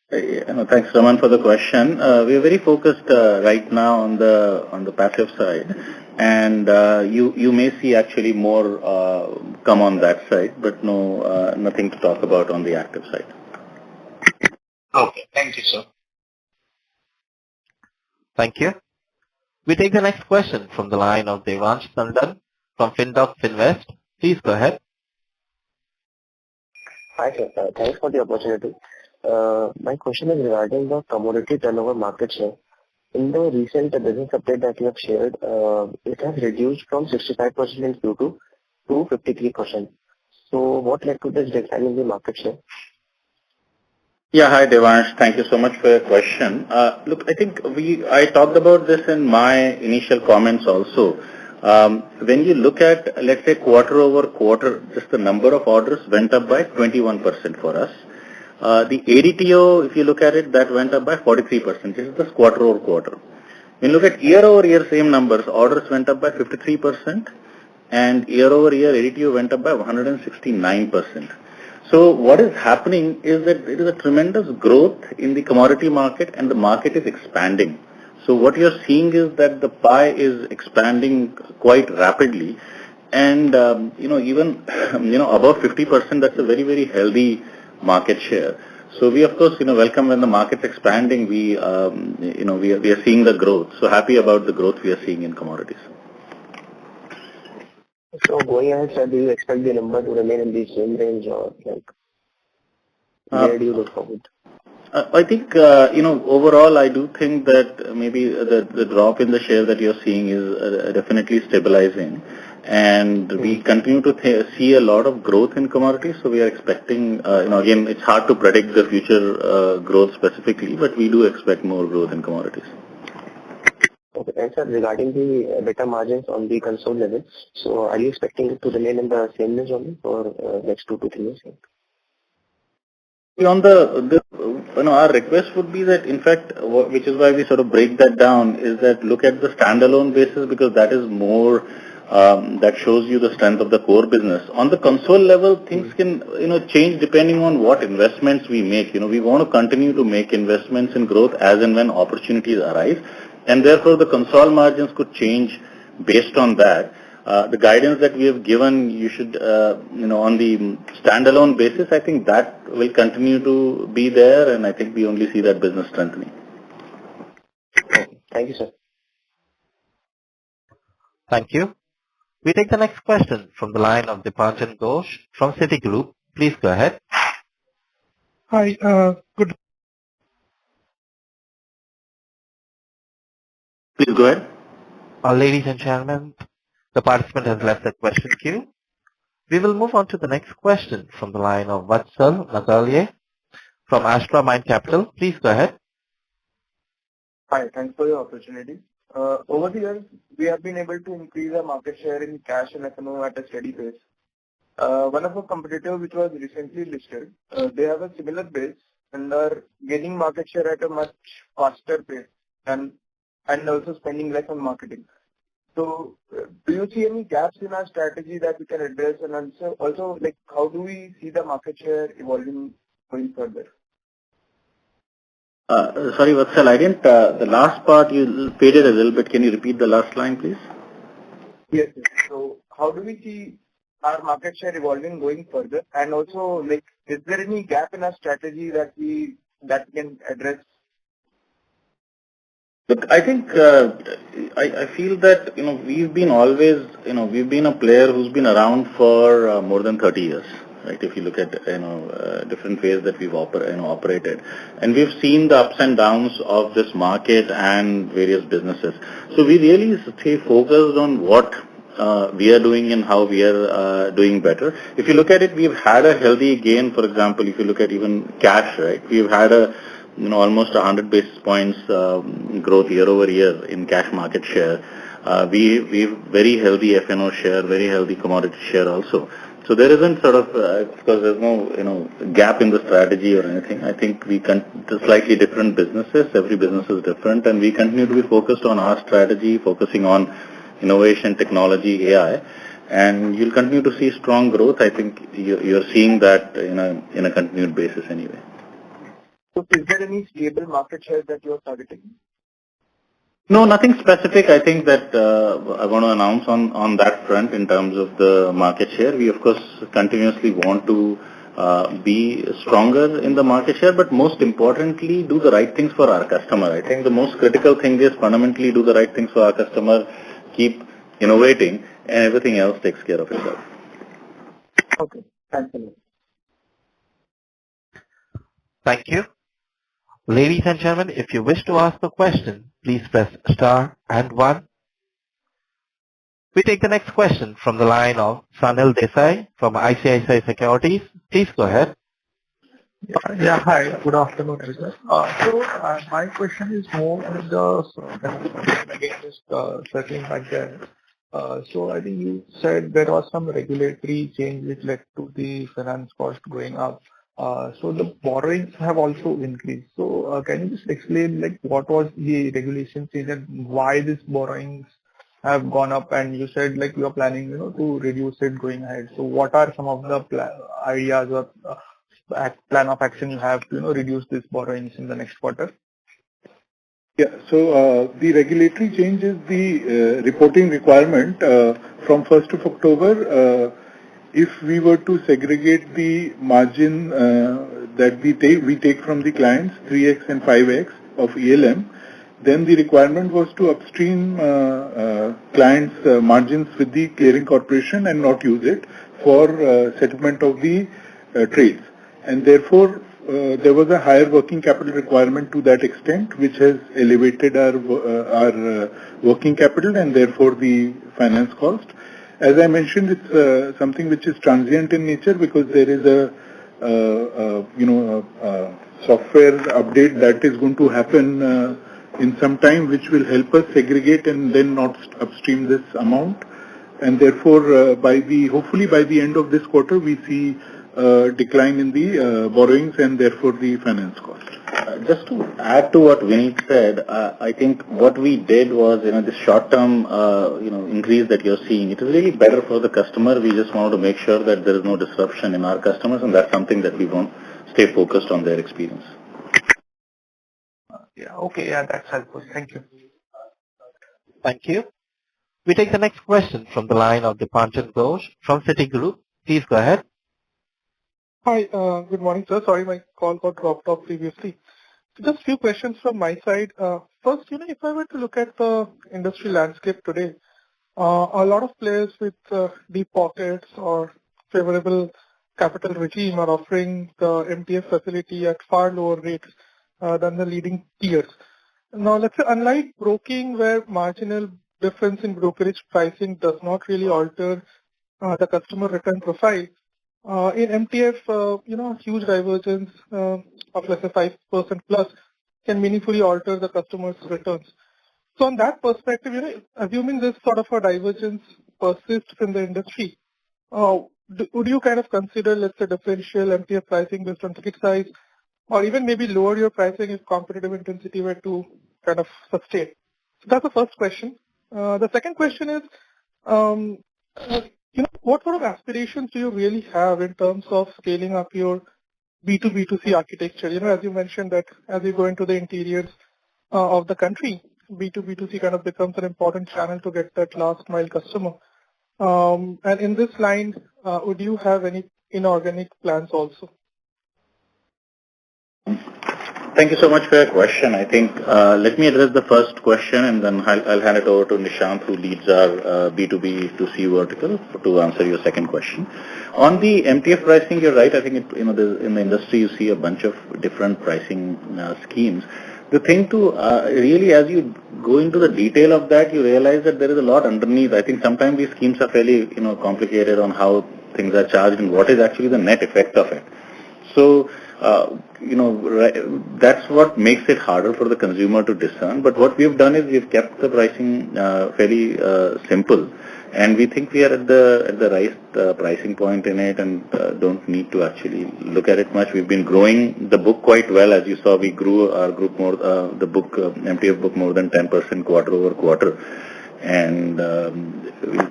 Thanks, Raman, for the question. We are very focused right now on the passive side, and you may see actually more come on that side, but nothing to talk about on the active side. Okay, thank you, sir. Thank you. We take the next question from the line of Devansh Tandon from Findoc Finvest. Please go ahead. Hi, sir. Thanks for the opportunity. My question is regarding the commodity turnover market share. In the recent business update that you have shared, it has reduced from 65% in Q2 to 53%. So what led to this decline in the market share? Yeah, hi Devansh. Thank you so much for your question. Look, I think I talked about this in my initial comments also. When you look at, let's say, quarter over quarter, just the number of orders went up by 21% for us. The ADTO, if you look at it, that went up by 43%. This is just quarter over quarter. When you look at year over year, same numbers, orders went up by 53%, and year over year, ADTO went up by 169%. So what is happening is that there is a tremendous growth in the commodity market, and the market is expanding. So what you're seeing is that the pie is expanding quite rapidly, and even above 50%, that's a very, very healthy market share. So we of course welcome when the market's expanding. We are seeing the growth. So happy about the growth we are seeing in commodities. So going ahead, sir, do you expect the number to remain in the same range, or where do you look forward? I think, overall, I do think that maybe the drop in the share that you're seeing is definitely stabilizing. And we continue to see a lot of growth in commodities. So we are expecting, again, it's hard to predict the future growth specifically, but we do expect more growth in commodities. Okay. And sir, regarding the EBITDA margins on the console level, so are you expecting it to remain in the same range only for next 2 to 3 years? On our request would be that, in fact, which is why we sort of break that down, is that look at the standalone basis, because that is more, that shows you the strength of the core business. On the console level, things can, change depending on what investments we make. We want to continue to make investments in growth as and when opportunities arise. And therefore, the console margins could change based on that. The guidance that we have given, you should, on the standalone basis, I think that will continue to be there, and I think we only see that business strengthening. Okay. Thank you, sir. Thank you. We take the next question from the line of Dipanjan Ghosh from Citigroup. Please go ahead. Hi, good. Please go ahead. Ladies and gentlemen, the participant has left the question queue. We will move on to the next question from the line of Vatsal Nagalia from Astra Mind Capital. Please go ahead. Hi, thanks for your opportunity. Over the years, we have been able to increase our market share in cash and F&O at a steady pace. One of our competitors, which was recently listed, they have a similar base and are gaining market share at a much faster pace and also spending less on marketing. So, do you see any gaps in our strategy that we can address? And also, how do we see the market share evolving going further? Sorry, Vatsal, I didn't, the last part you faded a little bit. Can you repeat the last line, please? Yes. So, how do we see our market share evolving going further? And also, is there any gap in our strategy that we can address? Look, I think, I feel that, we've been always, we've been a player who's been around for more than 30 years. right? If you look at, different ways that we've operated. And we've seen the ups and downs of this market and various businesses. So we really stay focused on what we are doing and how we are doing better. If you look at it, we've had a healthy gain. For example, if you look at even cash, right? We've had almost 100 basis points growth year over year in cash market share. We've very healthy F&O share, very healthy commodity share also. So there isn't sort of there's no gap in the strategy or anything. I think they're slightly different businesses. Every business is different, and we continue to be focused on our strategy, focusing on innovation, technology, AI, and you'll continue to see strong growth. I think you're seeing that in a continued basis anyway. So is there any stable market share that you're targeting? No, nothing specific. I think that I want to announce on that front in terms of the market share. We, of course, continuously want to be stronger in the market share, but most importantly, do the right things for our customer. I think the most critical thing is fundamentally do the right things for our customer, keep innovating, and everything else takes care of itself. Okay, thanks a lot. Thank you. Ladies and gentlemen, if you wish to ask a question, please press star and 1. We take the next question from the line of Sanil Desai from ICICI Securities. Please go ahead. Yeah, hi. Good afternoon, everyone. My question is more on the, again, just circling back there. I think you said there was some regulatory change which led to the finance cost going up. The borrowings have also increased. Can you just explain, like, what was the regulation change and why these borrowings have gone up? And you said, like, you are planning, to reduce it going ahead. So what are some of the ideas or plan of action you have to, reduce these borrowings in the next quarter? Yeah. So the regulatory change is the reporting requirement from 1st of October. If we were to segregate the margin that we take from the clients, 3x and 5x of ELM, then the requirement was to upstream clients' margins with the clearing corporation and not use it for settlement of the trades. And therefore, there was a higher working capital requirement to that extent, which has elevated our working capital and therefore the finance cost. As I mentioned, it's something which is transient in nature because there is a software update that is going to happen in some time, which will help us segregate and then not upstream this amount. And therefore, hopefully by the end of this quarter, we see a decline in the borrowings and therefore the finance cost. Just to add to what Vineet said, I think what we did was, this short-term, increase that you're seeing, it is really better for the customer. We just wanted to make sure that there is no disruption in our customers, and that's something that we want to stay focused on their experience. Yeah, okay, yeah, that's helpful. Thank you. Thank you. We take the next question from the line of Dipanchan Ghosh from Citigroup. Please go ahead. Hi, good morning, sir. Sorry, my call got dropped off previously. Just a few questions from my side. First, if I were to look at the industry landscape today, a lot of players with deep pockets or favorable capital regime are offering the MTF facility at far lower rates than the leading peers. Now, let's say, unlike broking, where marginal difference in brokerage pricing does not really alter the customer return profile, in MTF, huge divergence of, let's say, 5% plus can meaningfully alter the customer's returns. So on that perspective, assuming this sort of a divergence persists in the industry, would you kind of consider, let's say, differential MTF pricing based on ticket size, or even maybe lower your pricing if competitive intensity were to kind of sustain? So that's the first question. The second question is, what sort of aspirations do you really have in terms of scaling up your B2B2C architecture? As you mentioned that as you go into the interiors of the country, B2B2C kind of becomes an important channel to get that last mile customer. And in this line, would you have any inorganic plans also? Thank you so much for your question. I think let me address the first question and then I'll hand it over to Nishant, who leads our B2B to C vertical, to answer your second question. On the MTF pricing, you're right. I think in the industry you see a bunch of different pricing schemes. The thing to really, as you go into the detail of that, you realize that there is a lot underneath. I think sometimes these schemes are fairly complicated on how things are charged and what is actually the net effect of it. So, that's what makes it harder for the consumer to discern. But what we've done is we've kept the pricing fairly simple, and we think we are at the right pricing point in it, and don't need to actually look at it much. We've been growing the book quite well, as you saw. We grew our group more, the book MTF book more than 10% quarter over quarter. And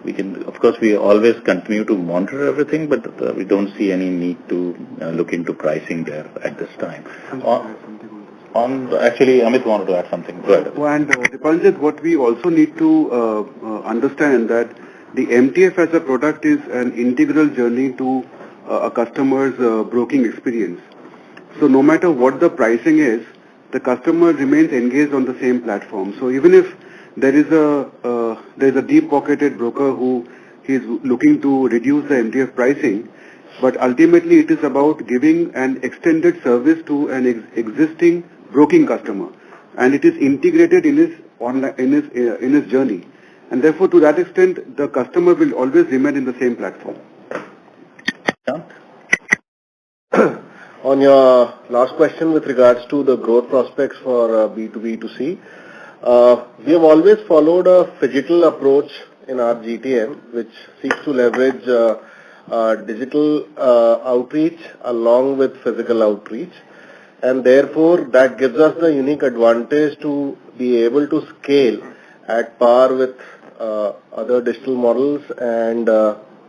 we can, of course, we always continue to monitor everything, but we don't see any need to look into pricing there at this time. Actually, Amit wanted to add something. Go ahead. And Dipanjan, what we also need to understand that the MTF as a product is an integral journey to a customer's broking experience. So no matter what the pricing is, the customer remains engaged on the same platform. So even if there is a deep-pocketed broker who is looking to reduce the MTF pricing, but ultimately it is about giving an extended service to an existing broking customer, and it is integrated in his journey, and therefore to that extent the customer will always remain in the same platform. On your last question with regards to the growth prospects for B2B to C, we have always followed a phygital approach in our GTM, which seeks to leverage digital outreach along with physical outreach, and therefore that gives us the unique advantage to be able to scale at par with other digital models, and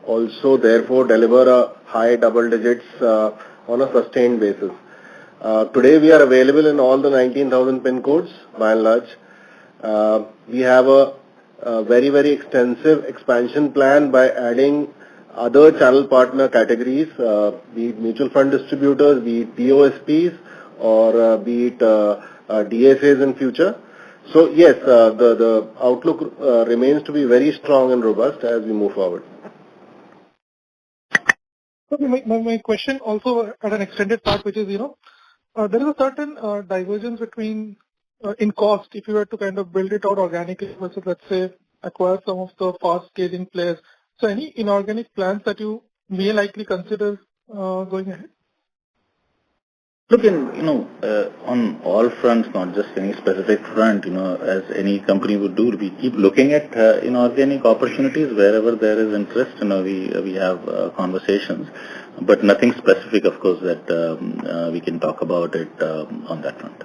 also therefore deliver a high double digits on a sustained basis. Today we are available in all the 19,000 pin codes by and large. We have a very, very extensive expansion plan by adding other channel partner categories, be it mutual fund distributors, be it POSPs, or be it DSAs in future. So yes, the outlook remains to be very strong and robust as we move forward. Okay, my question also at an extended part, which is, there is a certain divergence between in cost if you were to kind of build it out organically versus, let's say, acquire some of the fast scaling players. So any inorganic plans that you may likely consider going ahead? Look, on all fronts, not just any specific front, as any company would do, we keep looking at inorganic opportunities wherever there is interest. We have conversations, but nothing specific, of course, that we can talk about it on that front.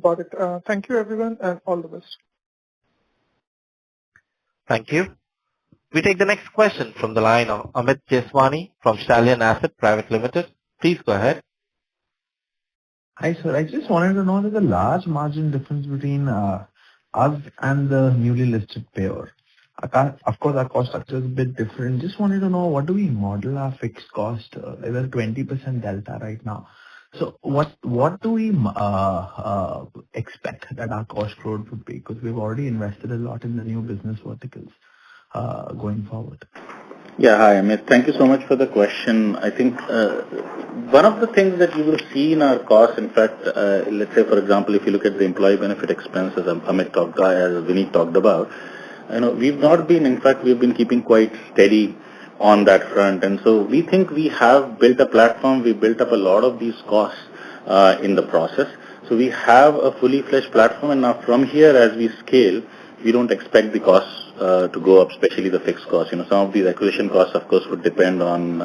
Got it. Thank you, everyone, and all the best. Thank you. We take the next question from the line of Amit Jeswani from Stallion Asset Private Limited. Please go ahead. Hi, sir. I just wanted to know there's a large margin difference between us and the newly listed payer. Of course, our cost structure is a bit different. Just wanted to know, what do we model our fixed cost? There's a 20% delta right now. So what do we expect that our cost growth would be? Because we've already invested a lot in the new business verticals going forward. Yeah, hi, Amit. Thank you so much for the question. I think one of the things that you will see in our costs, in fact, let's say, for example, if you look at the employee benefit expenses, as Vineet talked about, we've not been, in fact, we've been keeping quite steady on that front. And so we think we have built a platform, we built up a lot of these costs in the process. So we have a fully fledged platform, and now from here, as we scale, we don't expect the costs to go up, especially the fixed costs. Some of these acquisition costs, of course, would depend on,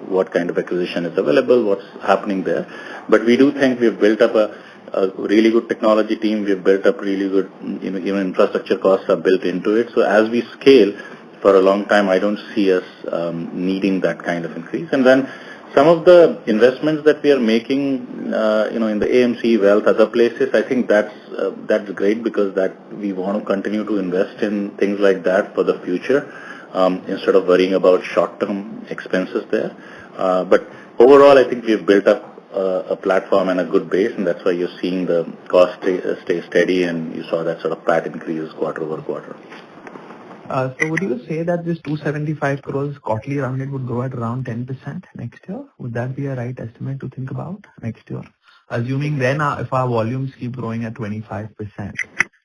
what kind of acquisition is available, what's happening there. But we do think we've built up a really good technology team. We've built up really good, even infrastructure costs are built into it. So as we scale for a long time, I don't see us needing that kind of increase. And then some of the investments that we are making, in the AMC, wealth, other places, I think that's great, because that we want to continue to invest in things like that for the future, instead of worrying about short-term expenses there. But overall, I think we've built up a platform and a good base, and that's why you're seeing the cost stay steady, and you saw that sort of PAT increase quarter-over-quarter. So would you say that this 275 crores quarterly run rate would grow at around 10% next year? Would that be a right estimate to think about next year? Assuming then if our volumes keep growing at 25%,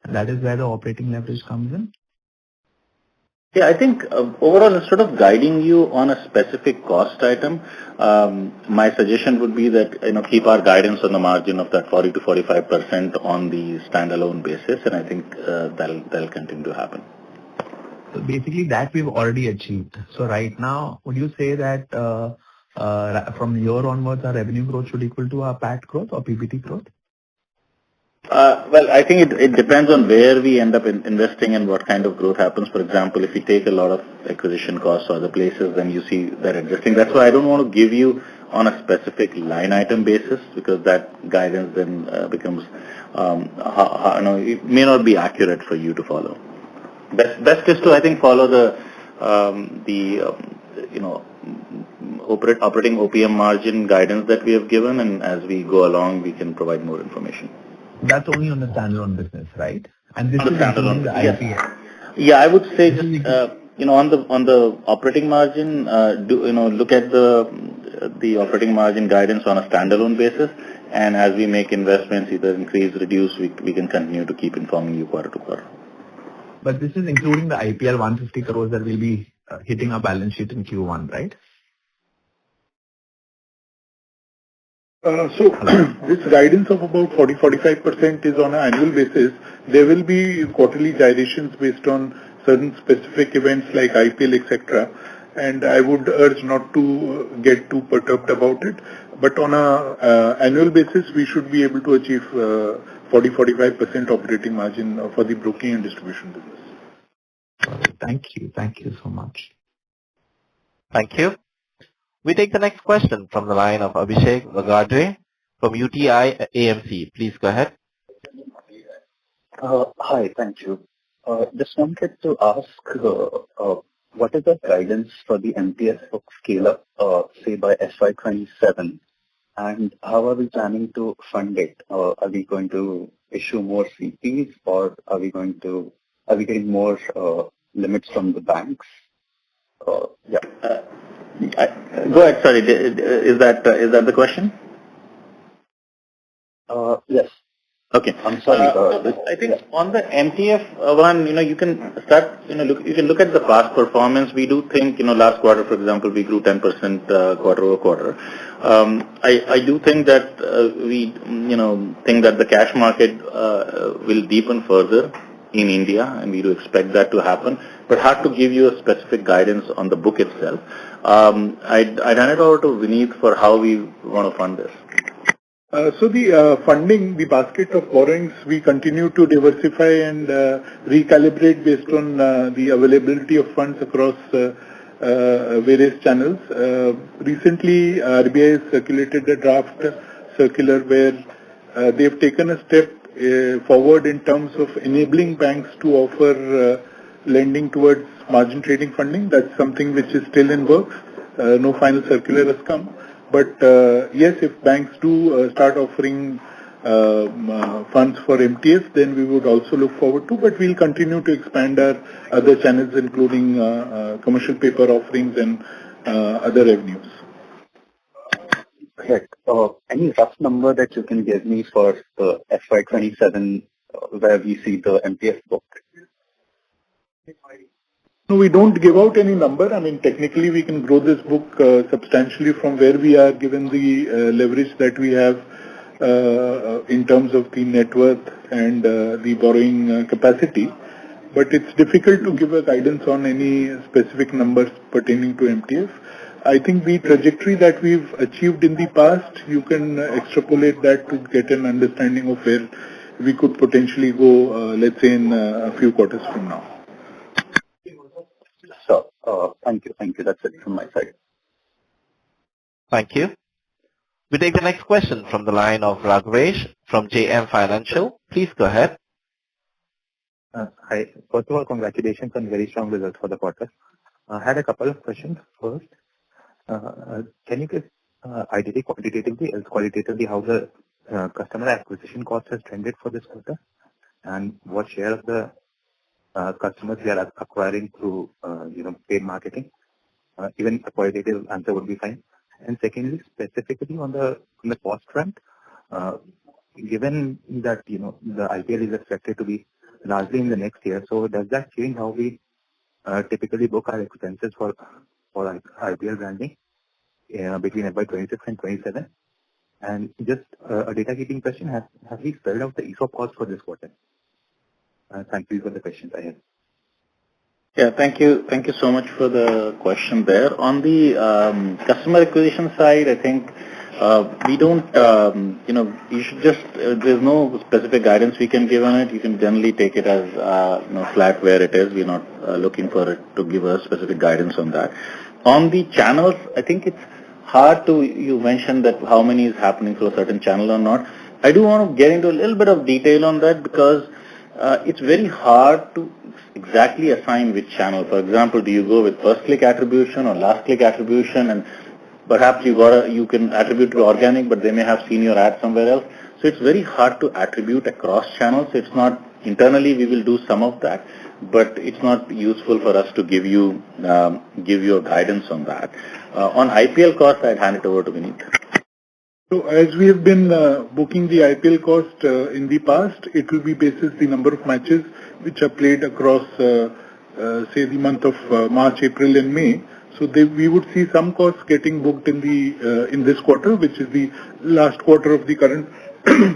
that is where the operating leverage comes in? Yeah, I think overall, instead of guiding you on a specific cost item, my suggestion would be that keep our guidance on the margin of that 40 to 45% on the standalone basis, and I think that'll continue to happen. So basically, that we've already achieved. So right now, would you say that from here onwards, our revenue growth should equal to our PAT growth or PBT growth? Well, I think it depends on where we end up investing and what kind of growth happens. For example, if you take a lot of acquisition costs or other places, then you see that adjusting. That's why I don't want to give you on a specific line item basis, because that guidance then becomes, it may not be accurate for you to follow. Best is to, I think, follow the operating OPM margin guidance that we have given, and as we go along, we can provide more information. That's only on the standalone business, right? And this is including the IPL. Yeah, I would say just on the operating margin, look at the operating margin guidance on a standalone basis, and as we make investments, either increase, reduce, we can continue to keep informing you quarter to quarter. But this is including the IPL 150 crores that will be hitting our balance sheet in Q1, right? So this guidance of about 40-45% is on an annual basis. There will be quarterly gyrations based on certain specific events like IPL, etc. And I would urge not to get too perturbed about it. But on an annual basis, we should be able to achieve 40-45% operating margin for the broking and distribution business. Thank you. Thank you so much. Thank you. We take the next question from the line of Abhishek Vagadre from UTI AMC. Please go ahead. Hi, thank you. Just wanted to ask, what is the guidance for the MTF book scale-up, say by FY27, and how are we planning to fund it? Are we going to issue more CPs, or are we getting more limits from the banks? Yeah. Go ahead. Sorry, is that the question? Yes. Okay. I'm sorry. I think on the MTF one, you can start. You can look at the past performance. We do think, last quarter, for example, we grew 10% quarter over quarter. I do think that we, think that the cash market will deepen further in India, and we do expect that to happen. But hard to give you a specific guidance on the book itself. I'd hand it over to Vineet for how we want to fund this. So the funding, the basket of borrowings, we continue to diversify and recalibrate based on the availability of funds across various channels. Recently, RBI has circulated a draft circular where they've taken a step forward in terms of enabling banks to offer lending towards margin trading funding. That's something which is still in works. No final circular has come. But yes, if banks do start offering funds for MTF, then we would also look forward to. But we'll continue to expand our other channels, including commercial paper offerings and other revenues. Correct. Any rough number that you can give me for the FY27 where we see the MTF book? No, we don't give out any number. I mean, technically, we can grow this book substantially from where we are, given the leverage that we have in terms of the net worth and the borrowing capacity. But it's difficult to give a guidance on any specific numbers pertaining to MTF. I think the trajectory that we've achieved in the past, you can extrapolate that to get an understanding of where we could potentially go, let's say, in a few quarters from now. So, thank you. Thank you. That's it from my side. Thank you. We take the next question from the line of Raghavesh from JM Financial. Please go ahead. Hi. First of all, congratulations on very strong results for the quarter. I had a couple of questions. First, can you give ideally quantitatively, else qualitatively, how the customer acquisition cost has trended for this quarter, and what share of the customers we are acquiring through paid marketing. Even a qualitative answer would be fine. And secondly, specifically on the cost front, given that the IPL is expected to be largely in the next year, so does that change how we typically book our expenses for IPL branding between FY26 and 27? And just a data keeping question: have we spelled out the ESOP cost for this quarter? Thank you for the questions I have. Yeah, thank you. Thank you so much for the question there. On the customer acquisition side, I think we don't, you should just, there's no specific guidance we can give on it. You can generally take it as, flat where it is. We're not looking for it to give a specific guidance on that. On the channels, I think it's hard to, you mentioned that how many is happening through a certain channel or not. I do want to get into a little bit of detail on that because it's very hard to exactly assign which channel. For example, do you go with first click attribution or last click attribution, and perhaps you can attribute to organic, but they may have seen your ad somewhere else. So it's very hard to attribute across channels. It's not, internally we will do some of that, but it's not useful for us to give you a guidance on that. On IPL cost, I'd hand it over to Vineet. So as we have been booking the IPL cost in the past, it will be basis the number of matches which are played across, say, the month of March, April and May. So we would see some costs getting booked in this quarter, which is the last quarter of the current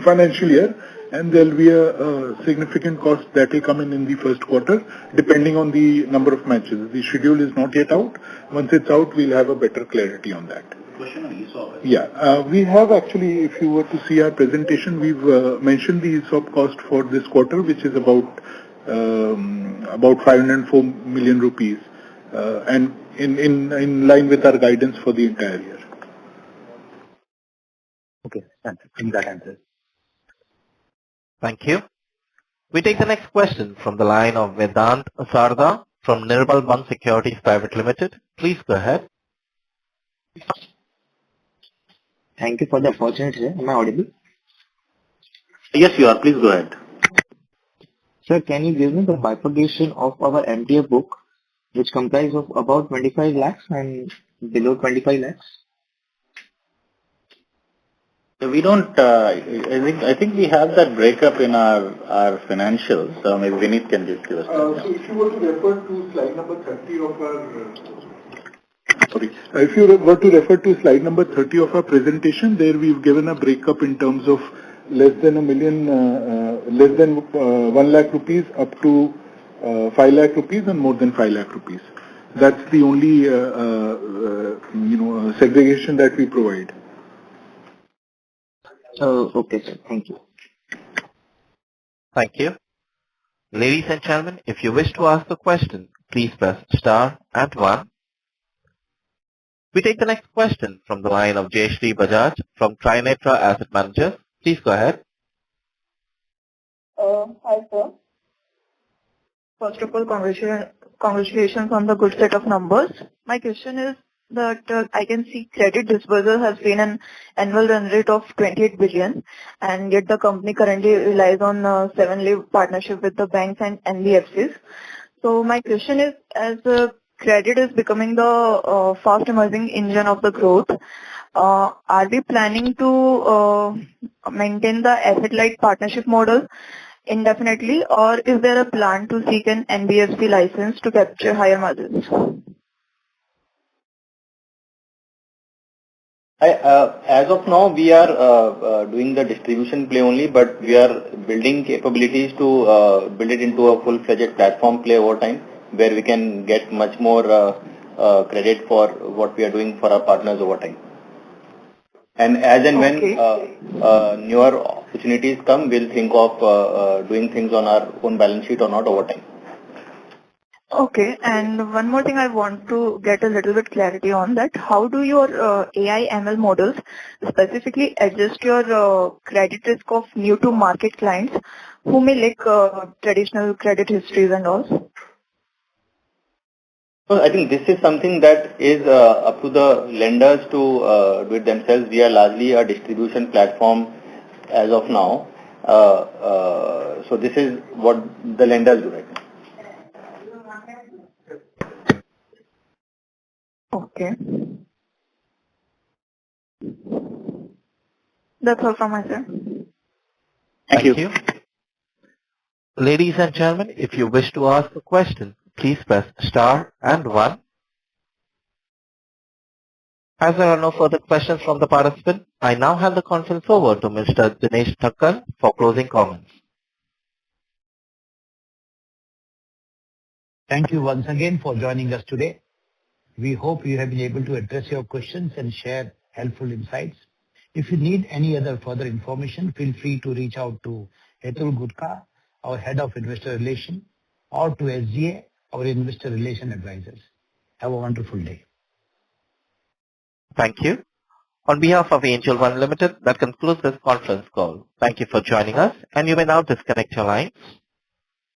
financial year, and there will be a significant cost that will come in the first quarter, depending on the number of matches. The schedule is not yet out. Once it's out, we'll have a better clarity on that. Question on ESOP. Yeah, we have actually, if you were to see our presentation, we've mentioned the ESOP cost for this quarter, which is about 504 million rupees, and in line with our guidance for the entire year. Okay, thanks. I think that answers. Thank you. We take the next question from the line of Vedant Sarda from Nirmal Bang Securities Private Limited. Please go ahead. Thank you for the opportunity, sir. Am I audible? Yes, you are. Please go ahead. Sir, can you give me the bifurcation of our MTF book, which comprises of about 25 lakhs and below 25 lakhs? We don't, I think we have that breakup in our financials. Maybe Vineet can give us. So if you were to refer to slide number 30 of our, if you were to refer to slide number 30 of our presentation, there we've given a breakup in terms of less than 1 lakh rupees up to 5 lakh rupees and more than 5 lakh rupees. That's the only, segregation that we provide. Oh, okay, sir. Thank you. Thank you. Ladies and gentlemen, if you wish to ask a question, please press star and 1. We take the next question from the line of Jayashree Bajaj from Trinetra Asset Managers. Please go ahead. Hi, sir. First of all, congratulations on the good set of numbers. My question is that I can see credit disbursal has been an annual run rate of 28 billion, and yet the company currently relies on 7-leaf partnership with the banks and NBFCs. So my question is, as credit is becoming the fast emerging engine of the growth, are we planning to maintain the asset-light partnership model indefinitely, or is there a plan to seek an NBFC license to capture higher margins? As of now, we are doing the distribution play only, but we are building capabilities to build it into a full-fledged platform play over time, where we can get much more credit for what we are doing for our partners over time. And as and when newer opportunities come, we'll think of doing things on our own balance sheet or not over time. Okay, and one more thing I want to get a little bit clarity on that. How do your AI ML models specifically adjust your credit risk of new to market clients who may lack traditional credit histories and all? So I think this is something that is up to the lenders to do it themselves. We are largely a distribution platform as of now. So this is what the lenders do right now. Okay. That's all from my side. Thank you. Ladies and gentlemen, if you wish to ask a question, please press star and 1. As there are no further questions from the participant, I now hand the conference over to Mr. Dinesh Thakkar for closing comments. Thank you once again for joining us today. We hope you have been able to address your questions and share helpful insights. If you need any other further information, feel free to reach out to Hetul Gutka, our Head of Investor Relations, or to SGA, our Investor Relation Advisors. Have a wonderful day. Thank you. On behalf of Angel One Limited, that concludes this conference call. Thank you for joining us, and you may now disconnect your lines.